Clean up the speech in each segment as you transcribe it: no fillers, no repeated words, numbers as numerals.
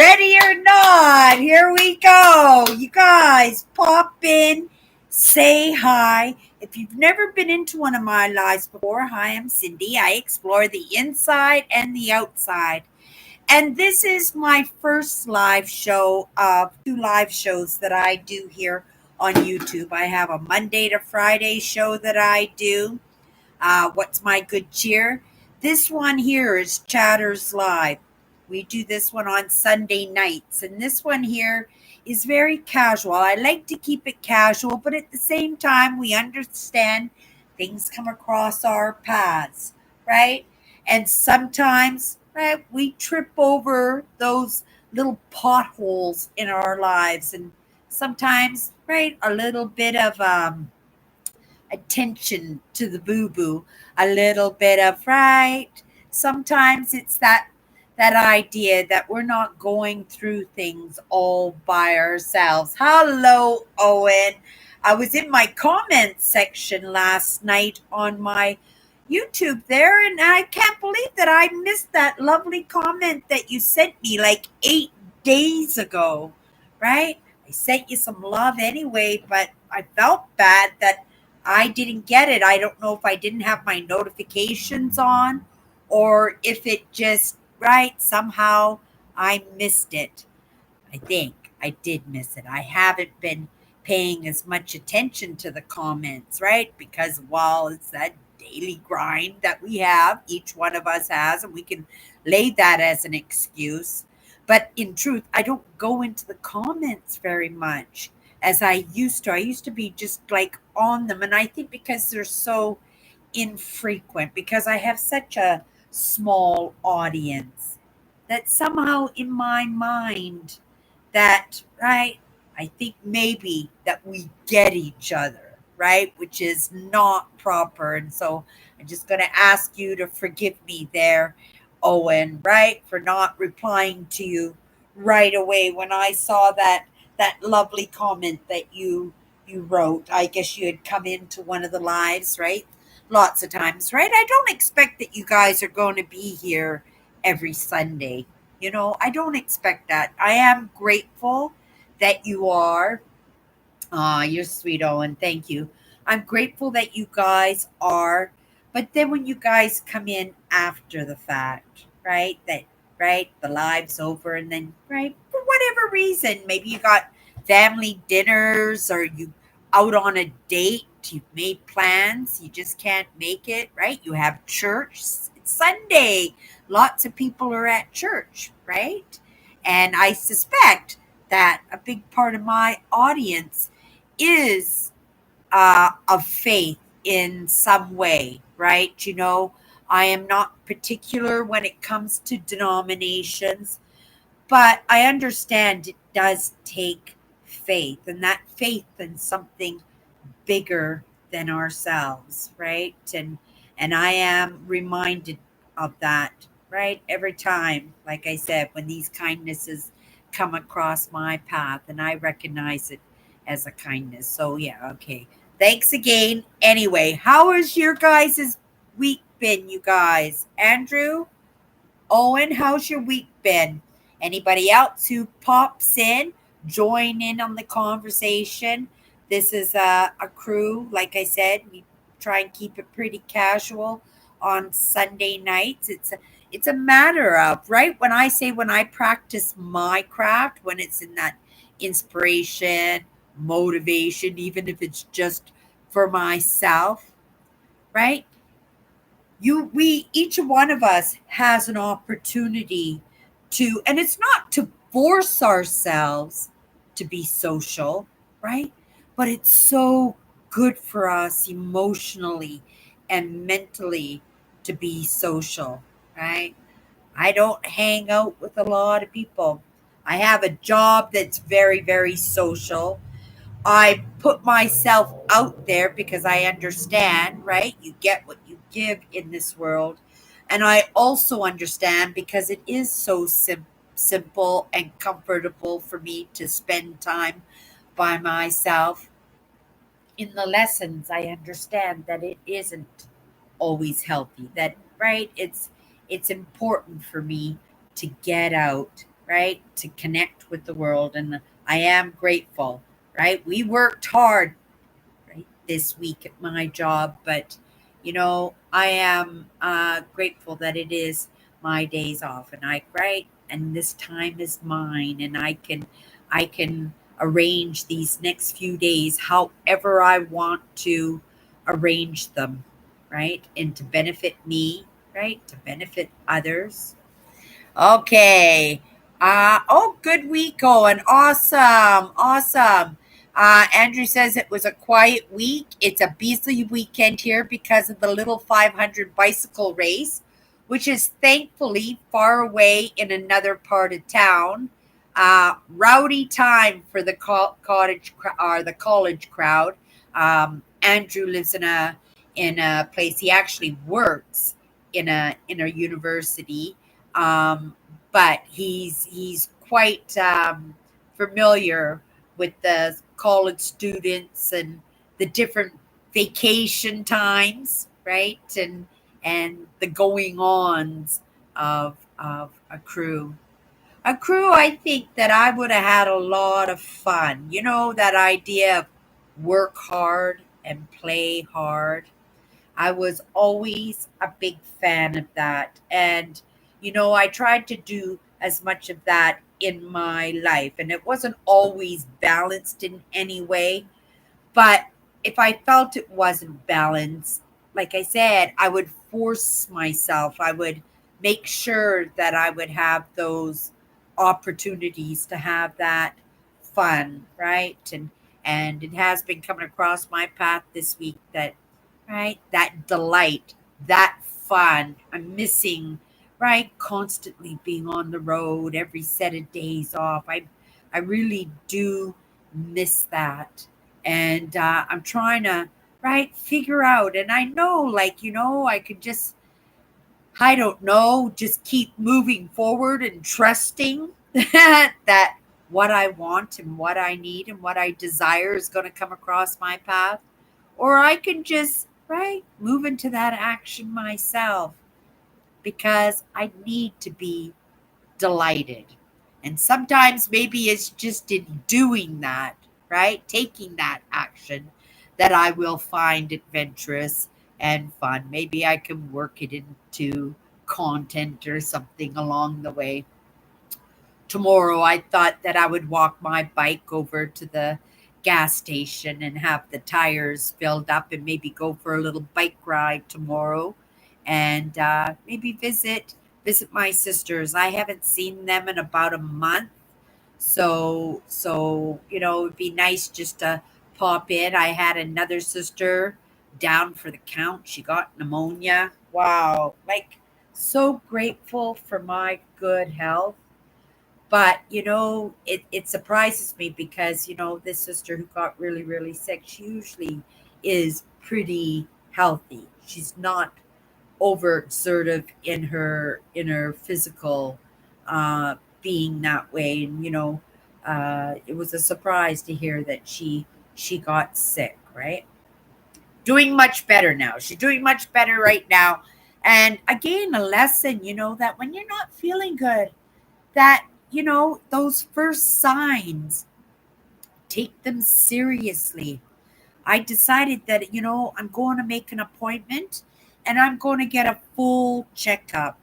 Ready or not, here we go. You guys, pop in, say hi. If you've never been into one of my lives before, hi, I'm Cindy. I explore the inside and the outside. And this is my first live show of two live shows that I do here on YouTube. I have a Monday to Friday show that I do. What's my good cheer? This one here is Chatters Live. We do this one on Sunday nights, and this one here is very casual. I like to keep it casual, but at the same time, we understand things come across our paths, right? And sometimes, right, we trip over those little potholes in our lives, and sometimes, right, a little bit of attention to the boo boo, a little bit of right. Sometimes it's that idea that we're not going through things all by ourselves. Hello, Owen. I was in my comments section last night on my YouTube there, and I can't believe that I missed that lovely comment that you sent me like 8 days ago, right? I sent you some love anyway, but I felt bad that I didn't get it. I don't know if I didn't have my notifications on or if it just, right, somehow I missed it. I think I did miss it. I haven't been paying as much attention to the comments, right? Because while it's that daily grind that we have, each one of us has, and we can lay that as an excuse. But in truth, I don't go into the comments very much as I used to. I used to be just like on them. And I think because they're so infrequent, because I have such a small audience, that somehow in my mind, that right, I think maybe that we get each other, right, which is not proper. And so I'm just going to ask you to forgive me there, Owen, right, for not replying to you right away when I saw that lovely comment that you wrote. I guess you had come into one of the lives, right, lots of times, right? I don't expect that you guys are going to be here every Sunday. I don't expect that. I am grateful that you are. You're sweet, Owen. Thank you. I'm grateful that you guys are. But then when you guys come in after the fact, right? Right, the live's over, and then, right, for whatever reason, maybe you got family dinners or you out on a date, you've made plans, you just can't make it, right? You have church. It's Sunday. Lots of people are at church, right? And I suspect that a big part of my audience is of faith in some way, right? I am not particular when it comes to denominations, but I understand it does take faith, and that faith in something bigger than ourselves, right? And I am reminded of that, right? Every time, like I said, when these kindnesses come across my path, and I recognize it as a kindness. So yeah, okay. Thanks again. Anyway, how has your guys' week been, you guys? Andrew, Owen, how's your week been? Anybody else who pops in, join in on the conversation? This is a crew. Like I said, we try and keep it pretty casual on Sunday nights. It's a matter of, right, when I practice my craft, when it's in that inspiration, motivation, even if it's just for myself, right? We each one of us has an opportunity to, and it's not to force ourselves to be social, right, but it's so good for us emotionally and mentally to be social, right? I don't hang out with a lot of people. I have a job that's very, very social. I put myself out there because I understand, right? You get what you give in this world. And I also understand because it is so simple and comfortable for me to spend time by myself in the lessons. I understand that it isn't always healthy. That, right? It's important for me to get out, right, to connect with the world. And I am grateful, right? We worked hard, right, this week at my job, but I am grateful that it is my days off, and right, and this time is mine, and I can arrange these next few days however I want to arrange them, right, and to benefit me, right, to benefit others. Okay. Oh, good week going. Awesome. Awesome. Andrew says it was a quiet week. It's a Beasley weekend here because of the little 500 bicycle race, which is thankfully far away in another part of town. Rowdy time for the the college crowd. Andrew lives in a place. He actually works in a university, um, but he's quite familiar with the college students and the different vacation times, right? And the going ons of a crew. A crew, I think that I would have had a lot of fun. That idea of work hard and play hard. I was always a big fan of that. And, I tried to do as much of that in my life. And it wasn't always balanced in any way. But if I felt it wasn't balanced, like I said, I would force myself. I would make sure that I would have those opportunities to have that fun, right? And it has been coming across my path this week that, right, that delight, that fun. I'm missing, right, constantly being on the road, every set of days off. I really do miss that. And I'm trying to, right, figure out. And I know, like, I could just, I don't know, just keep moving forward and trusting that what I want and what I need and what I desire is going to come across my path. Or I can just, right, move into that action myself because I need to be delighted. And sometimes maybe it's just in doing that, right? Taking that action that I will find adventurous and fun. Maybe I can work it into content or something along the way. Tomorrow, I thought that I would walk my bike over to the gas station and have the tires filled up and maybe go for a little bike ride tomorrow and maybe visit my sisters. I haven't seen them in about a month. So it'd be nice just to pop in. I had another sister down for the count. She got pneumonia. Wow. Like, so grateful for my good health. But, it surprises me because, this sister who got really, really sick, she usually is pretty healthy. She's not overexertive in her physical being that way. And, it was a surprise to hear that she got sick, right? Doing much better now. She's doing much better right now. And again, a lesson, that when you're not feeling good, that those first signs, take them seriously. I decided that I'm going to make an appointment and I'm going to get a full checkup.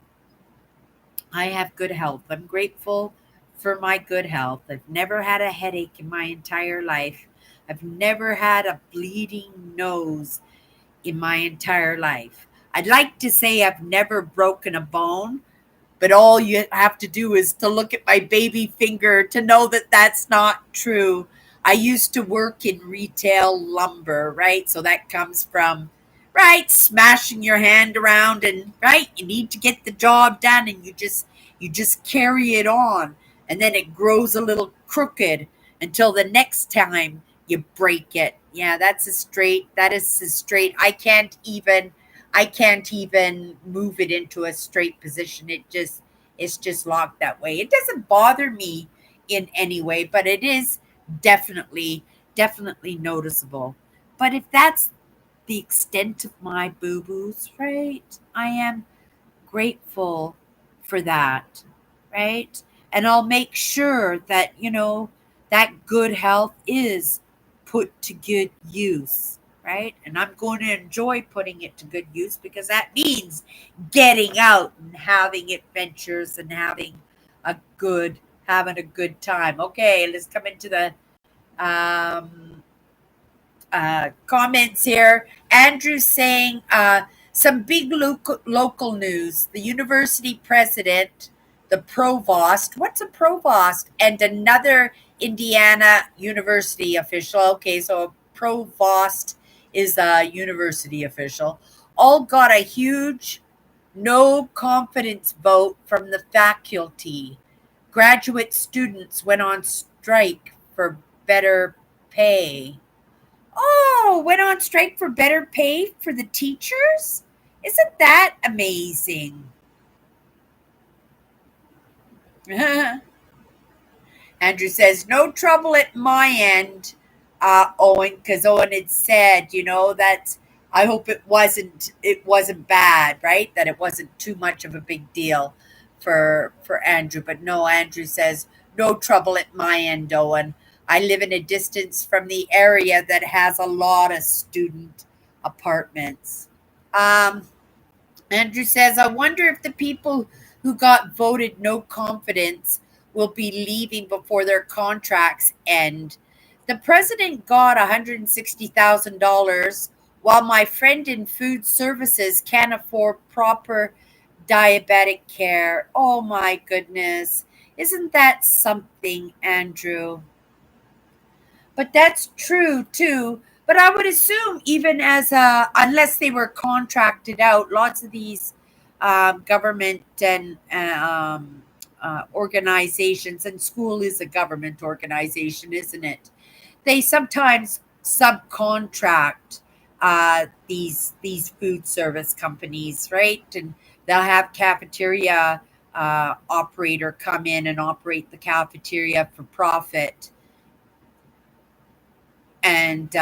I have good health. I'm grateful for my good health. I've never had a headache in my entire life. I've never had a bleeding nose in my entire life. I'd like to say I've never broken a bone, but all you have to do is to look at my baby finger to know that that's not true. I used to work in retail lumber, right? So that comes from, right, smashing your hand around, and right, you need to get the job done and you just carry it on, and then it grows a little crooked until the next time you break it. Yeah, that is as straight. I can't even move it into a straight position. It's just locked that way. It doesn't bother me in any way, but it is definitely noticeable. But if that's the extent of my boo-boos, right? I am grateful for that, right? and I'll make sure that, that good health is put to good use, right? And I'm going to enjoy putting it to good use because that means getting out and having adventures and a good having a good time. Okay, let's come into the um, comments here. Andrew saying some big local news. The university president, the provost. What's a provost? And another Indiana university official. Okay, so a provost is a university official. All got a huge no confidence vote from the faculty. Graduate students went on strike for better pay. Oh, went on strike for better pay for the teachers? Isn't that amazing? Andrew says, no trouble at my end, Owen, because Owen had said, that I hope it wasn't bad, right? That it wasn't too much of a big deal for Andrew. But no, Andrew says, no trouble at my end, Owen. I live in a distance from the area that has a lot of student apartments. Um, Andrew says, I wonder if the people who got voted no confidence will be leaving before their contracts end. The president got $160,000 while my friend in food services can't afford proper diabetic care. Oh my goodness. Isn't that something, Andrew? But that's true too. But I would assume, even unless they were contracted out, lots of these government and organizations, and school is a government organization, isn't it? They sometimes subcontract these food service companies, right? And they'll have cafeteria operator come in and operate the cafeteria for profit. And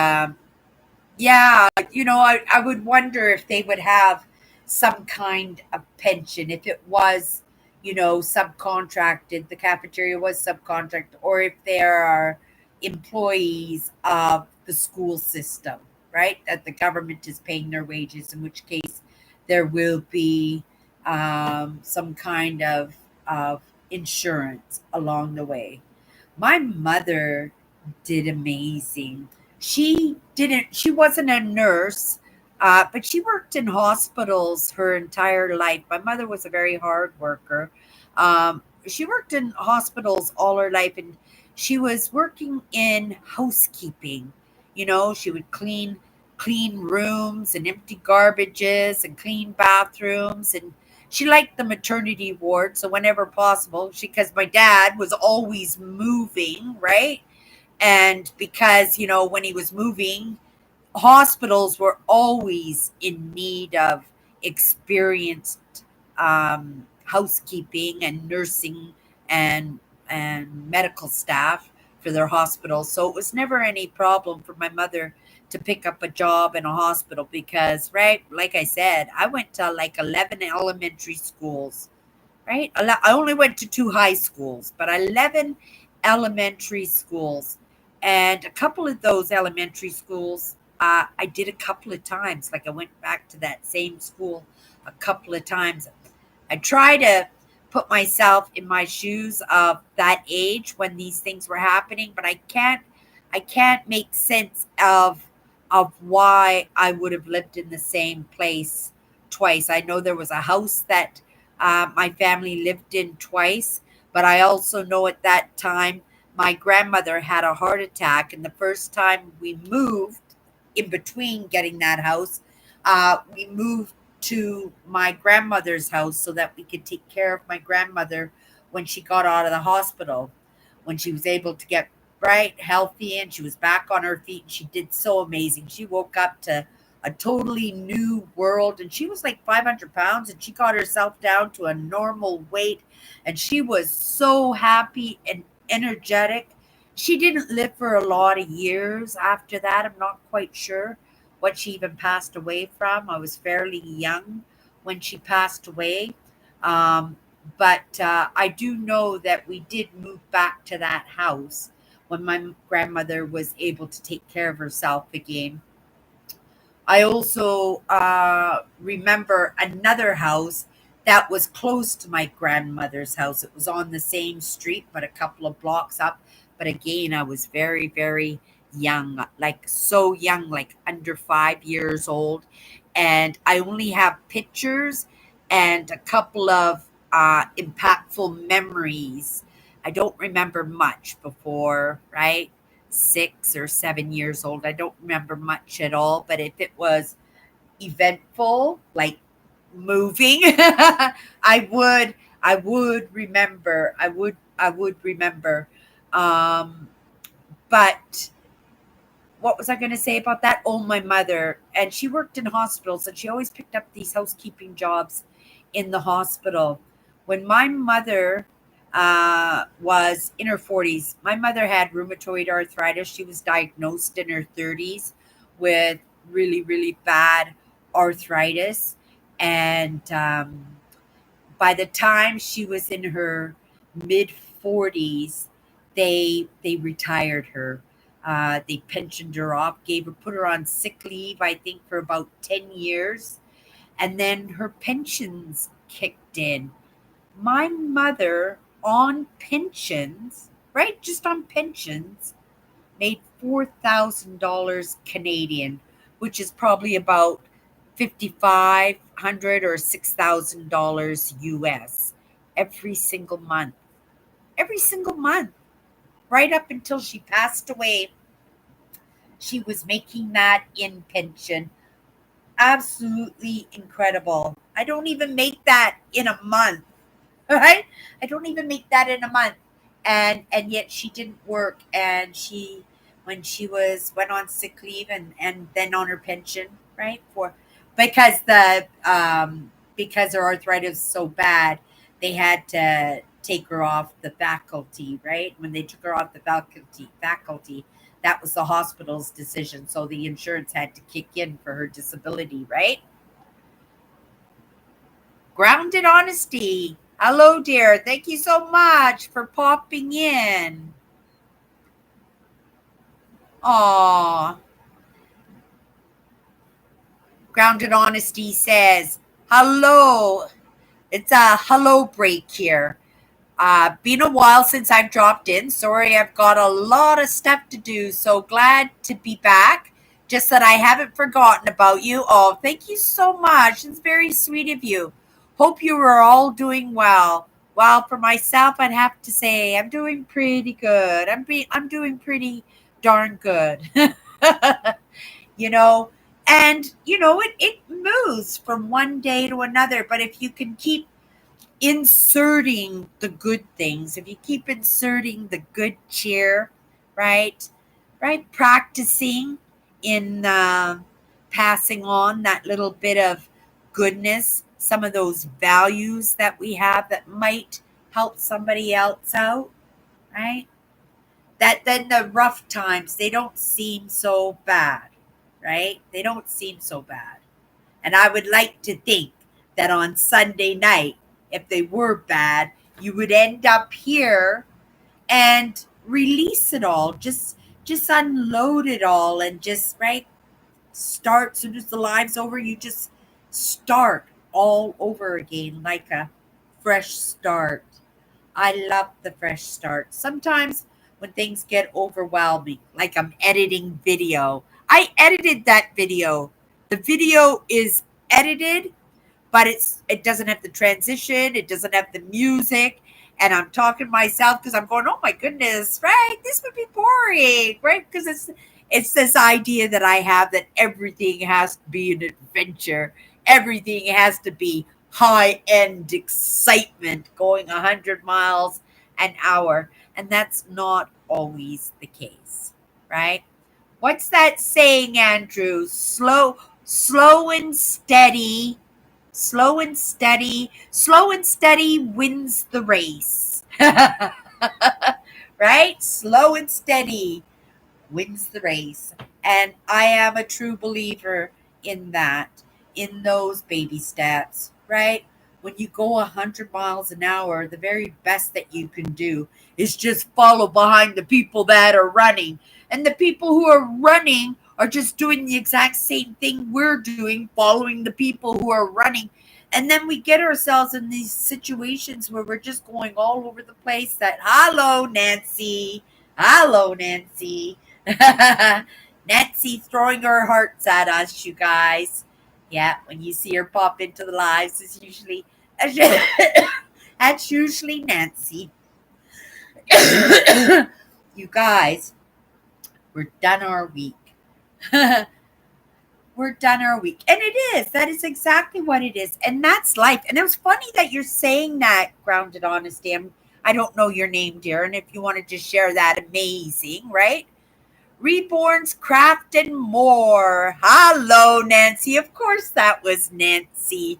yeah, I would wonder if they would have some kind of pension if it was, subcontracted, the cafeteria was subcontracted, or if there are employees of the school system, right? That the government is paying their wages, in which case there will be some kind of insurance along the way. My mother did amazing. She wasn't a nurse, but she worked in hospitals her entire life. My mother was a very hard worker. She worked in hospitals all her life, and she was working in housekeeping. She would clean rooms and empty garbages and clean bathrooms, and she liked the maternity ward. So whenever possible, because my dad was always moving, right? And because, when he was moving, hospitals were always in need of experienced housekeeping and nursing and medical staff for their hospitals. So it was never any problem for my mother to pick up a job in a hospital because, right, like I said, I went to like 11 elementary schools, right? I only went to two high schools, but 11 elementary schools. And a couple of those elementary schools, I did a couple of times. Like I went back to that same school a couple of times. I try to put myself in my shoes of that age when these things were happening, but I can't make sense of why I would have lived in the same place twice. I know there was a house that my family lived in twice, but I also know at that time my grandmother had a heart attack, and the first time we moved, in between getting that house, we moved to my grandmother's house so that we could take care of my grandmother when she got out of the hospital, when she was able to get right healthy and she was back on her feet, and she did so amazing. She woke up to a totally new world, and she was like 500 pounds, and she got herself down to a normal weight, and she was so happy and energetic. She didn't live for a lot of years after that. I'm not quite sure what she even passed away from. I was fairly young when she passed away. Um, But I do know that we did move back to that house when my grandmother was able to take care of herself again. I also remember another house that was close to my grandmother's house. It was on the same street, but a couple of blocks up. But again, I was very, very young, like so young, like under 5 years old. And I only have pictures and a couple of impactful memories. I don't remember much before, right? 6 or 7 years old. I don't remember much at all, but if it was eventful, like moving, I would remember. I would remember. Um, but what was I going to say about that? Oh, my mother, and she worked in hospitals, and she always picked up these housekeeping jobs in the hospital. When my mother was in her 40s, my mother had rheumatoid arthritis. She was diagnosed in her 30s with really, really bad arthritis. And by the time she was in her mid 40s, they retired her. They pensioned her off, gave her put her on sick leave, I think, for about 10 years, and then her pensions kicked in. My mother on pensions, right, just on pensions, made $4,000 Canadian, which is probably about 5,500 or $6,000 US every single month. Every single month, right up until she passed away, she was making that in pension. Absolutely incredible. I don't even make that in a month. Right? I don't even make that in a month. And yet she didn't work, and she when she was went on sick leave and then on her pension, right? For because her arthritis was so bad, they had to take her off the faculty, right? When they took her off the faculty, that was the hospital's decision. So the insurance had to kick in for her disability, right? Grounded Honesty. Hello, dear. Thank you so much for popping in. Aw. Grounded Honesty says, hello. It's a hello break here. Been a while since I've dropped in. Sorry, I've got a lot of stuff to do. So glad to be back. Just that I haven't forgotten about you. Oh, thank you so much. It's very sweet of you. Hope you are all doing well. Well, for myself, I'd have to say I'm doing pretty good. I'm doing pretty darn good. you know, and it moves from one day to another. But if you can keep inserting the good things, if you keep inserting the good cheer, right? Right? Practicing in passing on that little bit of goodness, some of those values that we have that might help somebody else out, right? That then the rough times, they don't seem so bad, right? They don't seem so bad. And I would like to think that on Sunday night, if they were bad, you would end up here and release it all. Just unload it all and just right start. Soon as the live's over, you just start all over again like a fresh start. I love the fresh start. Sometimes when things get overwhelming, like I'm editing video, I edited that video. The video is edited, but it doesn't have the transition, it doesn't have the music, and I'm talking to myself because I'm going, oh my goodness, right? This would be boring, right? Because it's this idea that I have that everything has to be an adventure, everything has to be high end excitement, going 100 miles an hour, and that's not always the case, right? What's that saying, Andrew? Slow and steady, slow and steady wins the race. Right? Slow and steady wins the race. And I am a true believer in that, in those baby steps, right? when you go 100 miles an hour, the very best that you can do is just follow behind the people that are running. And the people who are running are just doing the exact same thing we're doing, following the people who are running. And then we get ourselves in these situations where we're just going all over the place. That, hello, Nancy. Hello, Nancy. Nancy throwing her hearts at us, you guys. Yeah, when you see her pop into the lives, it's usually that's usually Nancy. You guys, we're done our week. We're done our week. And it is. That is exactly what it is. And that's life. And it was funny that you're saying that, Grounded Honesty. I don't know your name, dear. And if you want to just share that, amazing, right? Reborns, Craft, and More. Hello, Nancy. Of course, that was Nancy.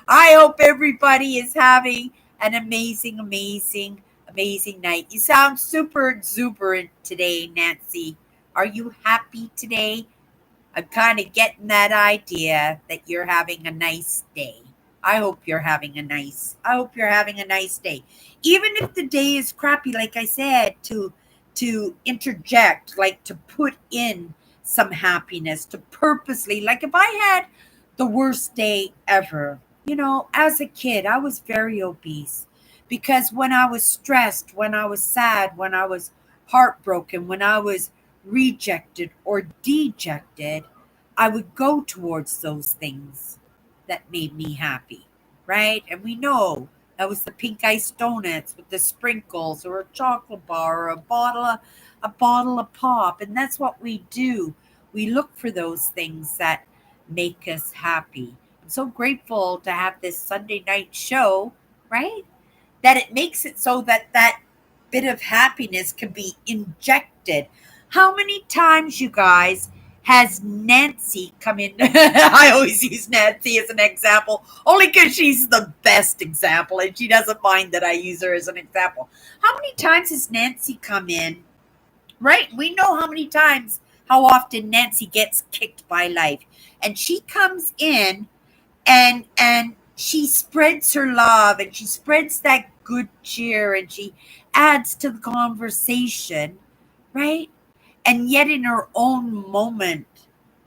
I hope everybody is having an amazing, amazing, amazing night. You sound super exuberant today, Nancy. Are you happy today? I'm kind of getting that idea that you're having a nice day. I hope you're having a nice day. Even if the day is crappy, like I said, to interject, like to put in some happiness, to purposely, like if I had the worst day ever, as a kid, I was very obese because when I was stressed, when I was sad, when I was heartbroken, when I was rejected or dejected, I would go towards those things that made me happy, right? And we know that was the pink ice donuts with the sprinkles, or a chocolate bar, or a bottle of pop, and that's what we do. We look for those things that make us happy. I'm so grateful to have this Sunday night show, right? That it makes it so that that bit of happiness can be injected. How many times, you guys, has Nancy come in? I always use Nancy as an example, only because she's the best example and she doesn't mind that I use her as an example. How many times has Nancy come in? Right? We know how many times, how often Nancy gets kicked by life. And she comes in and she spreads her love and she spreads that good cheer and she adds to the conversation, right? And yet in her own moment,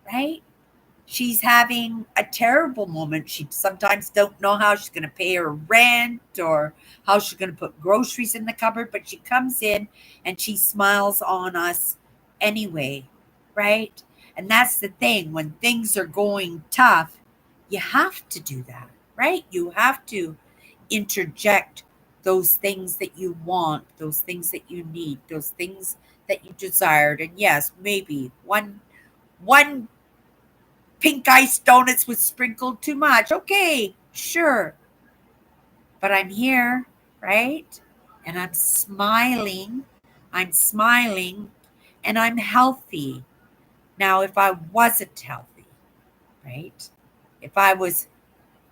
right, she's having a terrible moment. She sometimes don't know how she's going to pay her rent or how she's going to put groceries in the cupboard, but she comes in and she smiles on us anyway, right? And that's the thing. When things are going tough, you have to do that, right? You have to interject those things that you want, those things that you need, those things that you desired. And yes, maybe one pink ice donuts was sprinkled too much. Okay, sure. But I'm here, right? And I'm smiling. I'm smiling and I'm healthy. Now, if I wasn't healthy, right? If I was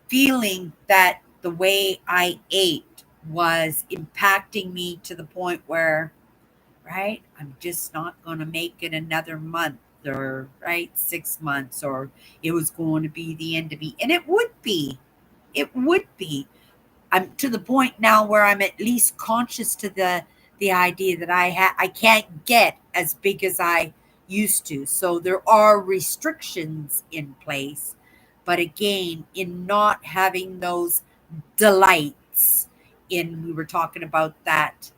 feeling that the way I ate was impacting me to the point where, right, I'm just not going to make it another month or, right, 6 months, or it was going to be the end of me. And it would be. It would be. I'm to the point now where I'm at least conscious to the idea that I can't get as big as I used to. So there are restrictions in place. But again, in not having those delights, we were talking about that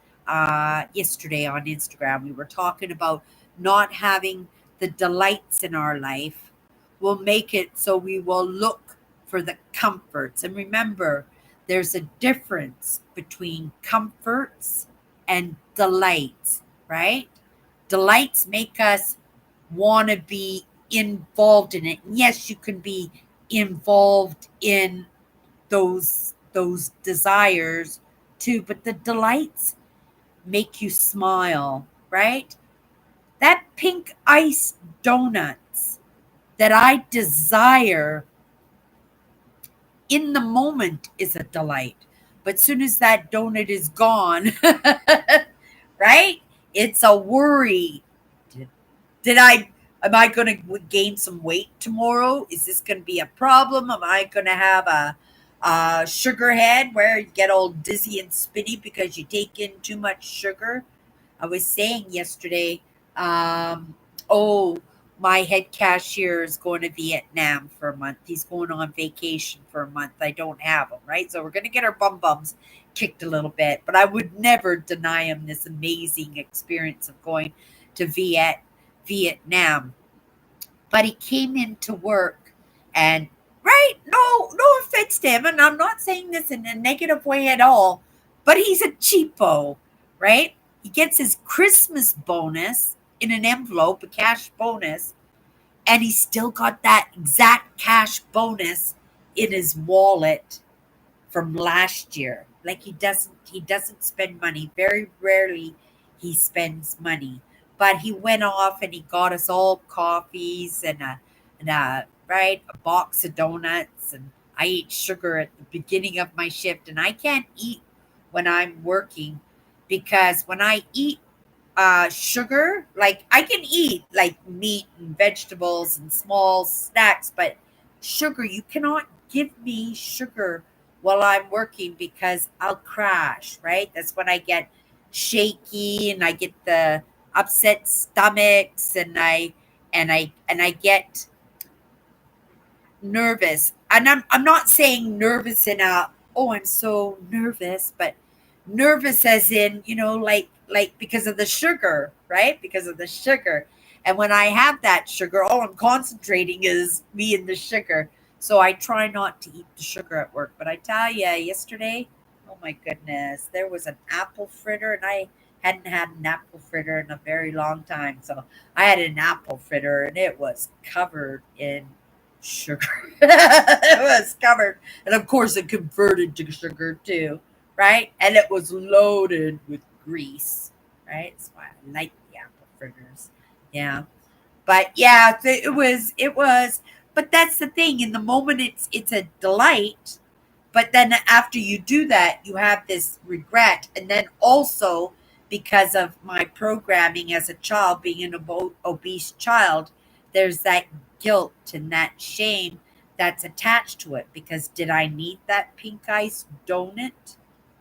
yesterday on Instagram. We were talking about not having the delights in our life will make it so we will look for the comforts. And remember, there's a difference between comforts and delights, right? Delights make us want to be involved in it. And yes, you can be involved in those desires too, but the delights make you smile, right? That pink ice donuts that I desire in the moment is a delight. But soon as that donut is gone, right? It's a worry. Did I Am I going to gain some weight tomorrow? Is this going to be a problem? Am I going to have a sugar head where you get all dizzy and spinny because you take in too much sugar? I was saying yesterday, oh, my head cashier is going to Vietnam for a month. He's going on vacation for a month. I don't have him, right? So we're going to get our bums kicked a little bit. But I would never deny him this amazing experience of going to Vietnam. But he came into work and right, no offense to him, and I'm not saying this in a negative way at all, but he's a cheapo, right? He gets his Christmas bonus in an envelope, a cash bonus, and he's still got that exact cash bonus in his wallet from last year. Like he doesn't spend money. Very rarely he spends money. But he went off and he got us all coffees and right, a box of donuts, and I ate sugar at the beginning of my shift, and I can't eat when I'm working because when I eat sugar, like I can eat like meat and vegetables and small snacks, but sugar, you cannot give me sugar while I'm working because I'll crash, right? That's when I get shaky and I get the upset stomachs and I get nervous. And I'm not saying nervous in a, oh, I'm so nervous, but nervous as in, like because of the sugar, right? Because of the sugar. And when I have that sugar, all I'm concentrating is me and the sugar. So I try not to eat the sugar at work. But I tell you, yesterday, oh my goodness, there was an apple fritter, and I hadn't had an apple fritter in a very long time. So I had an apple fritter, and it was covered in sugar. It was covered. And of course, it converted to sugar too, right? And it was loaded with grease, right? That's why I like the apple fritters. Yeah. But yeah, it was, but that's the thing. In the moment, it's a delight, but then after you do that, you have this regret. And then also, because of my programming as a child, being an obese child, there's that guilt and that shame that's attached to it. Because did I need that pink ice donut?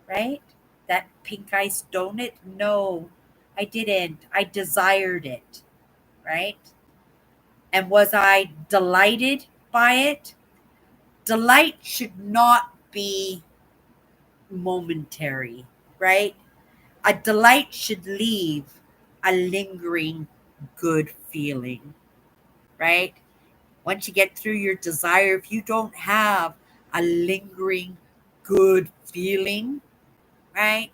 Right? That pink ice donut? No, I didn't. I desired it. Right? And was I delighted by it? Delight should not be momentary, right? A delight should leave a lingering good feeling, right? Once you get through your desire, if you don't have a lingering good feeling, right?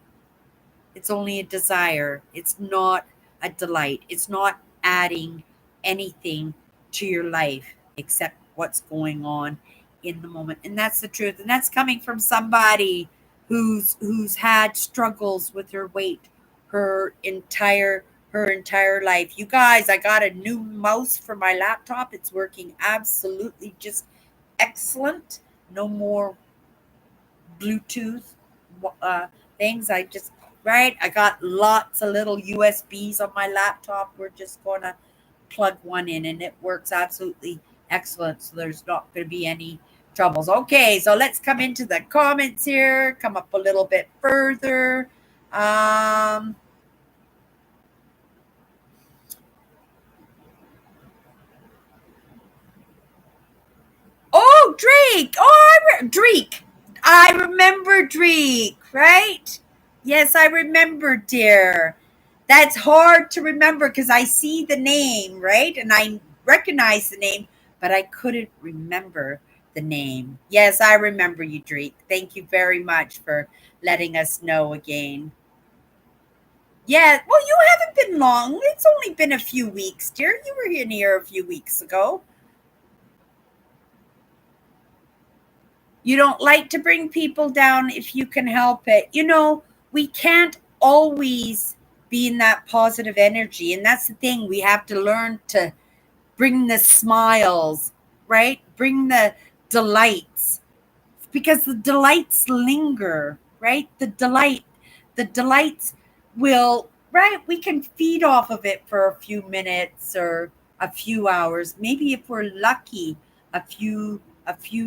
It's only a desire. It's not a delight. It's not adding anything to your life except what's going on in the moment. And that's the truth. And that's coming from somebody who's had struggles with her weight her entire life. You guys, I got a new mouse for my laptop. It's working absolutely just excellent. No more Bluetooth uh, things. I just right. I got lots of little USBs on my laptop. We're just gonna plug one in, and it works absolutely excellent. So there's not going to be any troubles. Okay, so let's come into the comments here. Come up a little bit further. Um, Oh, Drake. Drake. I remember Drake, right? Yes, I remember, dear. That's hard to remember because I see the name, right? And I recognize the name, but I couldn't remember the name. Yes, I remember you, Drake. Thank you very much for letting us know again. Yeah, well, you haven't been long. It's only been a few weeks, dear. You were in here a few weeks ago. You don't like to bring people down if you can help it. We can't always be in that positive energy. And that's the thing. We have to learn to bring the smiles, right? Bring the delights because the delights linger, right? The delights will, right? We can feed off of it for a few minutes or a few hours, maybe if we're lucky, a few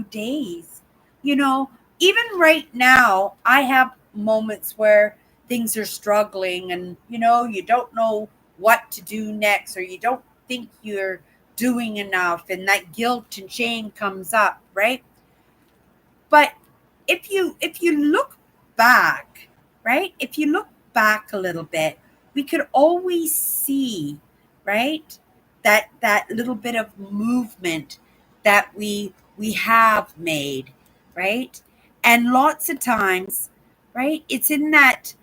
days. You know, even right now, I have moments where things are struggling and you don't know what to do next, or you don't think you're doing enough, and that guilt and shame comes up, right? But if you look back, right? If you look back a little bit, we could always see, right? That little bit of movement that we have made, right? And lots of times, right? It's in that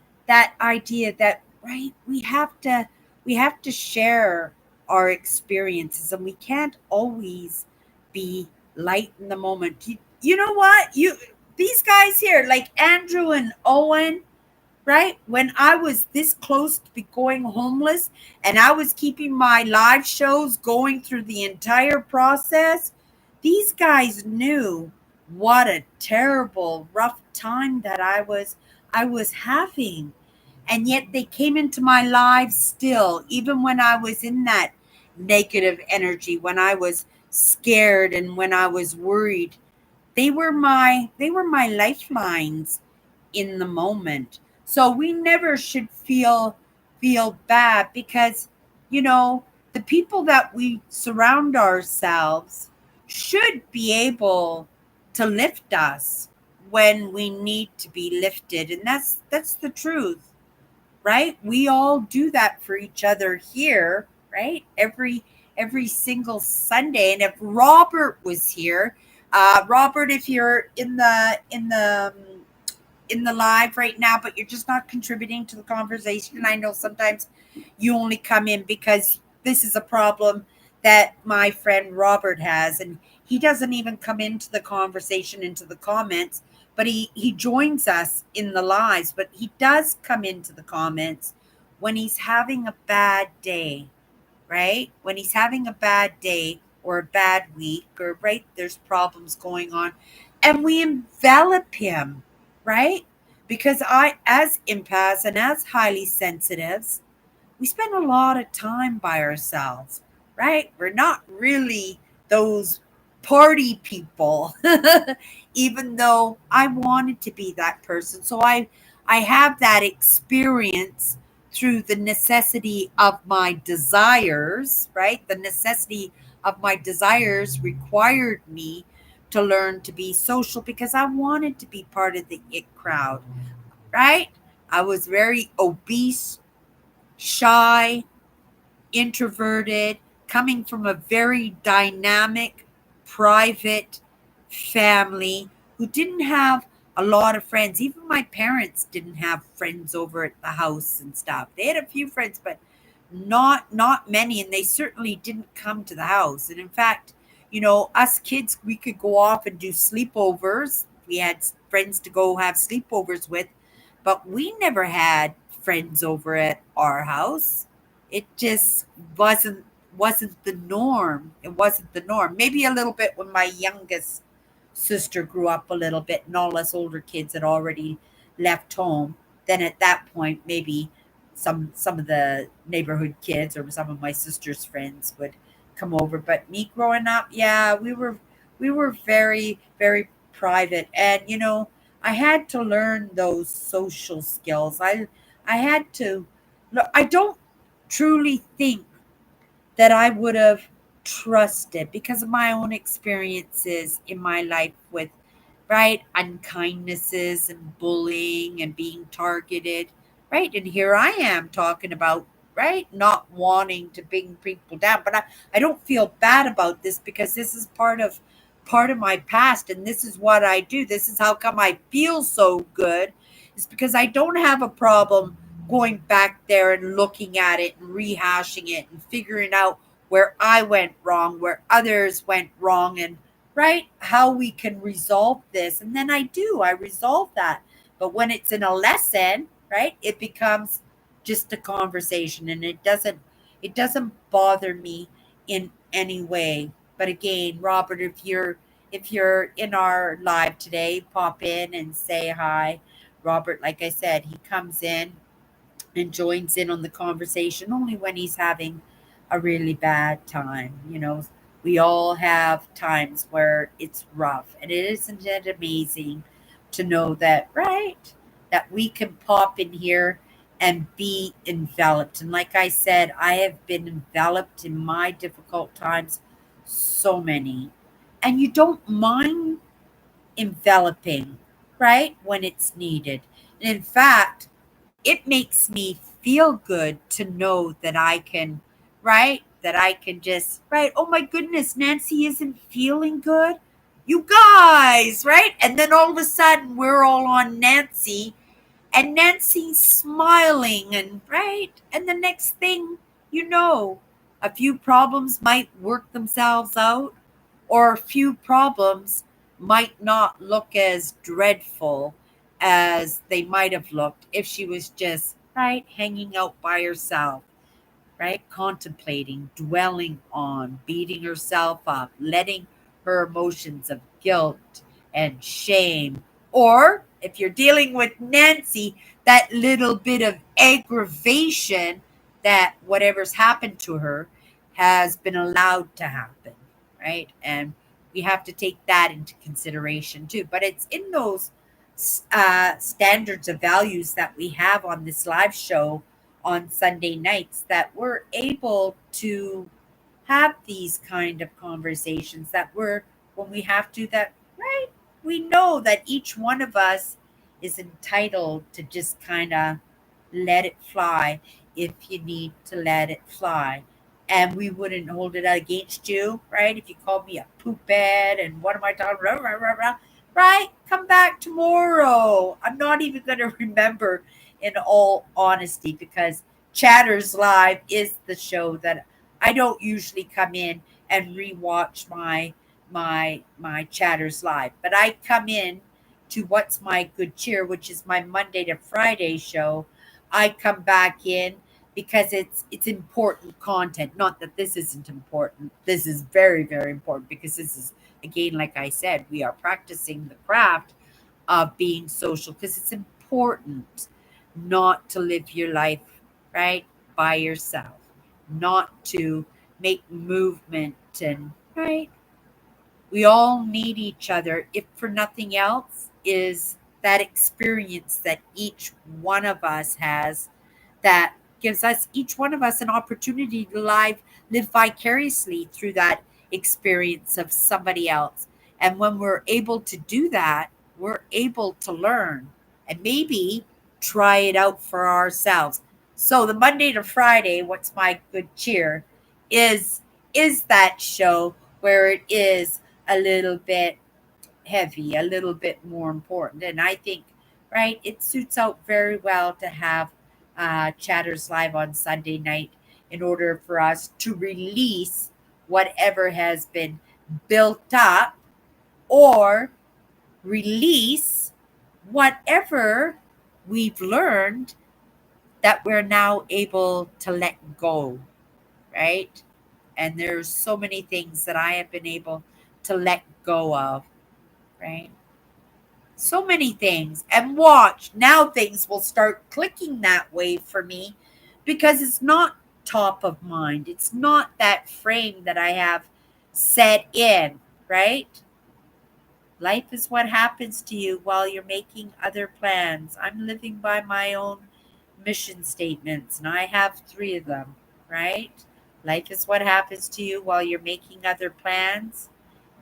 idea that, right, we have to share our experiences, and we can't always be light in the moment. You know what? These guys here, like Andrew and Owen, right? When I was this close to be going homeless and I was keeping my live shows going through the entire process, these guys knew what a terrible, rough time that I was having. And yet they came into my life still, even when I was in that negative energy, when I was scared and when I was worried. They were my lifelines in the moment. So we never should feel bad, because you know the people that we surround ourselves should be able to lift us when we need to be lifted, and that's the truth, right? We all do that for each other here, right? Every single Sunday. And if Robert was here, Robert, if you're in the live right now, but you're just not contributing to the conversation. And I know sometimes you only come in because this is a problem that my friend Robert has, and he doesn't even come into the conversation, into the comments, but he joins us in the lives, but he does come into the comments when he's having a bad day, right? When he's having a bad day or a bad week, or right, there's problems going on, and we envelop him, right? Because as empaths and as highly sensitives, we spend a lot of time by ourselves, right? We're not really those party people, even though I wanted to be that person. So I have that experience through the necessity of my desires, right? The necessity of my desires required me to learn to be social, because I wanted to be part of the it crowd, right? I was very obese, shy, introverted, coming from a very dynamic, private family who didn't have a lot of friends. Even my parents didn't have friends over at the house and stuff. They had a few friends, but not many, and they certainly didn't come to the house. And in fact, us kids, we could go off and do sleepovers. We had friends to go have sleepovers with, but we never had friends over at our house. It just wasn't the norm. It wasn't the norm. Maybe a little bit when my youngest sister grew up a little bit and all us older kids had already left home. Then at that point, maybe some of the neighborhood kids or some of my sister's friends would come over. But me growing up, yeah, we were very, very private. And I had to learn those social skills. I had to look. I don't truly think that I would have trusted, because of my own experiences in my life with, right, unkindnesses and bullying and being targeted, right? And here I am talking about, right, not wanting to bring people down. But I don't feel bad about this, because this is part of my past, and this is what I do. This is how come I feel so good. It's because I don't have a problem going back there and looking at it and rehashing it and figuring out where I went wrong, where others went wrong, and right, how we can resolve this. And then I resolve that. But when it's in a lesson, right, it becomes just a conversation, and it doesn't bother me in any way. But again, Robert, if you're in our live today, pop in and say hi. Robert, like I said, he comes in and joins in on the conversation only when he's having a really bad time. We all have times where it's rough. And isn't it amazing to know that, right? That we can pop in here and be enveloped. And like I said, I have been enveloped in my difficult times, so many. And you don't mind enveloping, right? When it's needed. And in fact, it makes me feel good to know that I can, right? That I can just, right? Oh my goodness, Nancy isn't feeling good. You guys, right? And then all of a sudden we're all on Nancy and Nancy's smiling and right. And the next thing you know, a few problems might work themselves out, or a few problems might not look as dreadful as they might have looked if she was just right hanging out by herself, right? Contemplating, dwelling on, beating herself up, letting her emotions of guilt and shame, or if you're dealing with Nancy, that little bit of aggravation that whatever's happened to her has been allowed to happen, right? And we have to take that into consideration too. But it's in those standards of values that we have on this live show on Sunday nights that we're able to have these kind of conversations that we're when we have to that right we know that each one of us is entitled to just kind of let it fly if you need to let it fly, and we wouldn't hold it against you, right? If you called me a poop bed and what am I talking rah, rah, rah, rah, right, come back tomorrow. I'm not even going to remember, in all honesty, because Chatters Live is the show that I don't usually come in and rewatch my Chatters Live, but I come in to What's My Good Cheer, which is my Monday to Friday show. I come back in because it's important content. Not that this isn't important. This is very, very important because this is, again, like I said, we are practicing the craft of being social because it's important not to live your life right by yourself, not to make movement and right. We all need each other, if for nothing else, is that experience that each one of us has that gives us, each one of us, an opportunity to live vicariously through that experience of somebody else. And when we're able to do that, we're able to learn and maybe try it out for ourselves. So the Monday to Friday, What's My Good Cheer, is is that show where it is a little bit heavy, a little bit more important. And I think, right, it suits out very well to have Chatters Live on Sunday night in order for us to release whatever has been built up or release whatever we've learned that we're now able to let go, right? And there's so many things that I have been able to let go of, right? So many things. And watch, now things will start clicking that way for me because it's not top of mind. It's not that frame that I have set in, right? Life is what happens to you while you're making other plans. I'm living by my own mission statements, and I have three of them, right? Life is what happens to you while you're making other plans.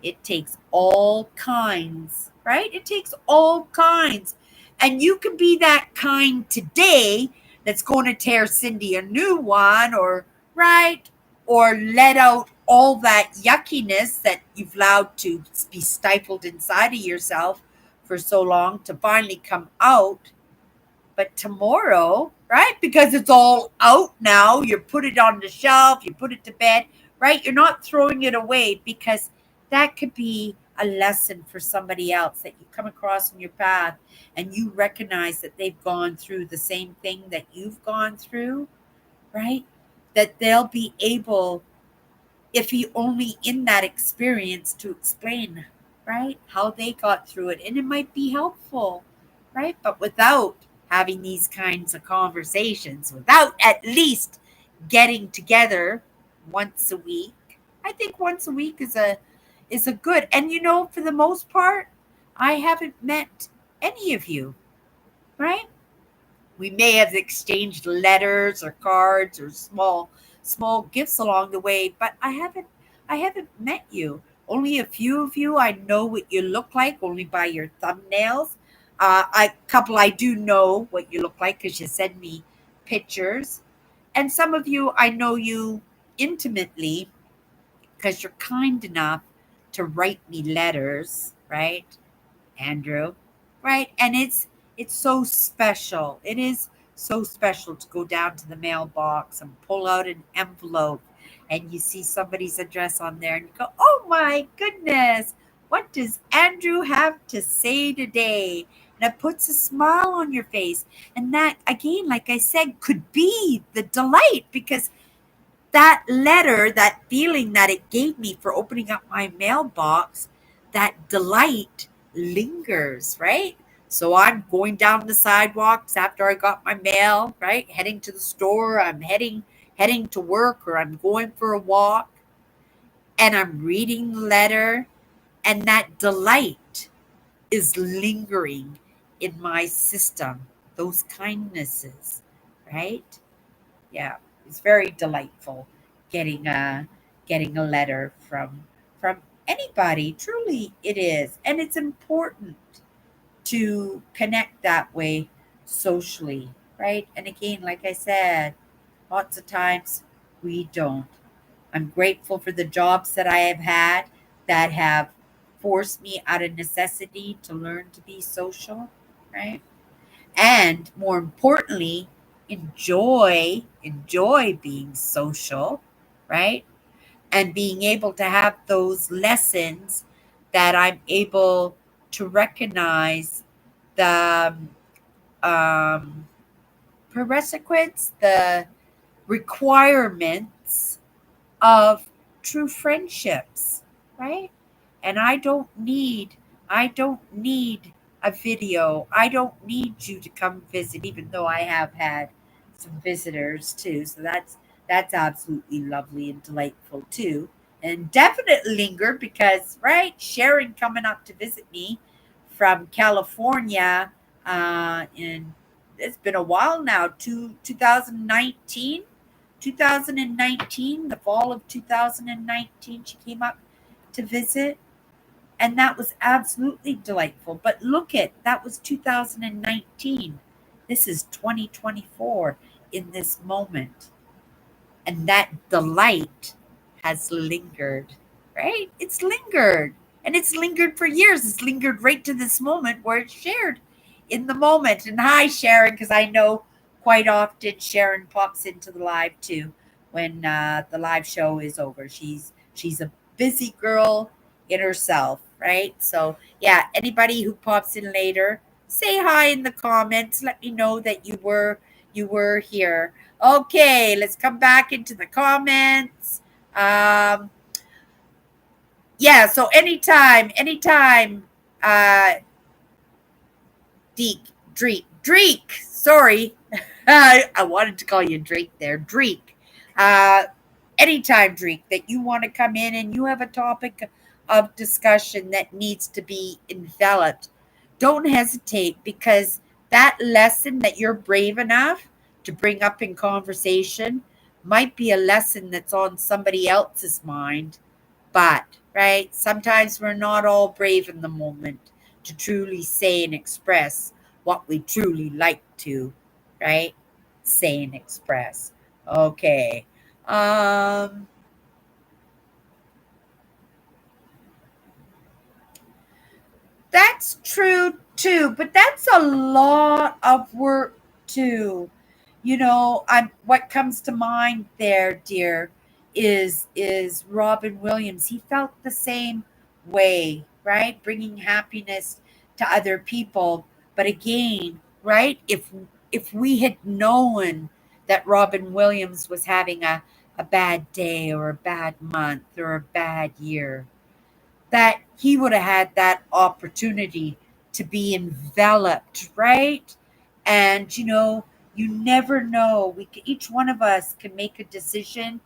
It takes all kinds, right? It takes all kinds. And you can be that kind today that's going to tear Cindy a new one, or, right? Or let out all that yuckiness that you've allowed to be stifled inside of yourself for so long to finally come out. But tomorrow, right? Because it's all out now, you put it on the shelf, you put it to bed, right? You're not throwing it away because that could be a lesson for somebody else that you come across in your path and you recognize that they've gone through the same thing that you've gone through, right? That they'll be able, if he only in that experience, to explain, right, how they got through it. And it might be helpful, right? But without having these kinds of conversations, without at least getting together, once a week. I think once a week is a good. And for the most part, I haven't met any of you, right? We may have exchanged letters or cards or small gifts along the way, but I haven't met you. Only a few of you I know what you look like only by your thumbnails. A couple I do know what you look like because you send me pictures, and some of you I know you intimately because you're kind enough to write me letters, right? Andrew, right? And it's so special. It is so special to go down to the mailbox and pull out an envelope and you see somebody's address on there and you go, "Oh my goodness, what does Andrew have to say today?" And it puts a smile on your face. And that again, like I said, could be the delight because that letter, that feeling that it gave me for opening up my mailbox, that delight lingers, right? So I'm going down the sidewalks after I got my mail, right? Heading to the store, I'm heading to work or I'm going for a walk and I'm reading the letter and that delight is lingering in my system, those kindnesses, right? Yeah, it's very delightful getting a letter from anybody. Truly, it is, and it's important to connect that way socially, right? And again, like I said, lots of times we don't. I'm grateful for the jobs that I have had that have forced me out of necessity to learn to be social, right? And more importantly, enjoy being social, right? And being able to have those lessons that I'm able to recognize the um, prerequisites, the requirements of true friendships, right? And I don't need a video. I don't need you to come visit, even though I have had some visitors too. So that's absolutely lovely and delightful too. And definitely linger because right, Sharon coming up to visit me from California in it's been a while now, 2019, the fall of 2019, she came up to visit, and that was absolutely delightful. But look at that was 2019. This is 2024 in this moment. And that delight has lingered, right? It's lingered. And it's lingered for years. It's lingered right to this moment where it's shared in the moment. And hi, Sharon, because I know quite often Sharon pops into the live too when the live show is over. She's a busy girl in herself, right? So yeah, anybody who pops in later, say hi in the comments. Let me know that you were here. Okay, let's come back into the comments. Um, yeah, so anytime, uh, Dreek, sorry. I wanted to call you Drake there. Dreek. Uh, anytime, Dreek, that you want to come in and you have a topic of discussion that needs to be enveloped, don't hesitate because that lesson that you're brave enough to bring up in conversation might be a lesson that's on somebody else's mind. But, right, sometimes we're not all brave in the moment to truly say and express what we truly like to, right? Say and express. Okay. Um, That's true too, but that's a lot of work too. I'm what comes to mind there, dear, is Robin Williams. He felt the same way, right? Bringing happiness to other people. But again, right? If we had known that Robin Williams was having a bad day or a bad month or a bad year, that he would have had that opportunity to be enveloped, right? And you never know. Each one of us can make a decision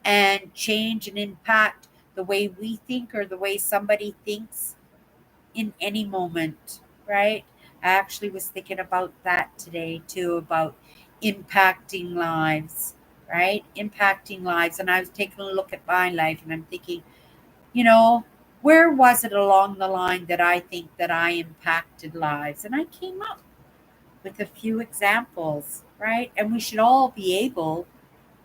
and change and impact the way we think or the way somebody thinks in any moment, right? I actually was thinking about that today too, about impacting lives, right? Impacting lives. And I was taking a look at my life and I'm thinking, you know, where was it along the line that I think that I impacted lives? And I came up with a few examples, right? And we should all be able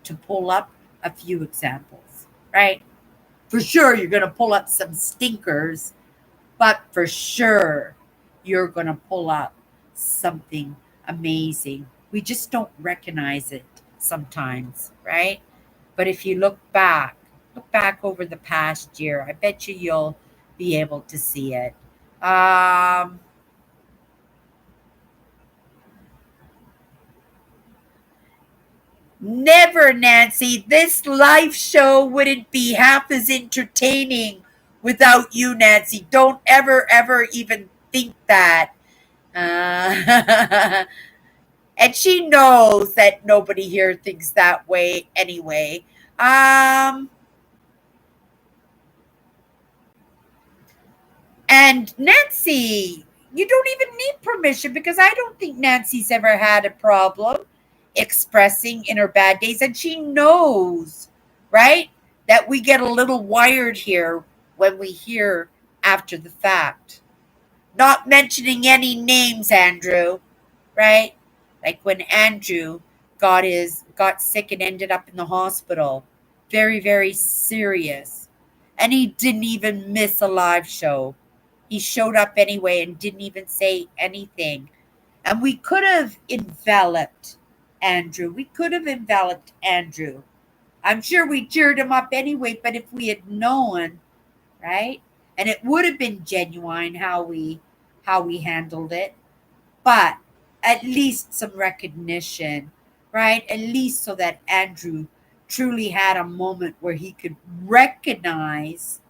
to pull up a few examples, right? For sure, you're going to pull up some stinkers, but for sure, you're going to pull up something amazing. We just don't recognize it sometimes, right? But if you look back over the past year, I bet you'll be able to see it. Um, Never, Nancy. This live show wouldn't be half as entertaining without you, Nancy. Don't ever, ever even think that. Uh, and she knows that nobody here thinks that way anyway. Um, and Nancy, you don't even need permission because I don't think Nancy's ever had a problem expressing in her bad days. And she knows, right, that we get a little wired here when we hear after the fact. Not mentioning any names, Andrew, right? Like when Andrew got sick and ended up in the hospital. Very, very serious. And he didn't even miss a live show. He showed up anyway and didn't even say anything. And we could have enveloped Andrew. We could have enveloped Andrew. I'm sure we cheered him up anyway, but if we had known, right? And it would have been genuine how we handled it, but at least some recognition, right? At least so that Andrew truly had a moment where he could recognize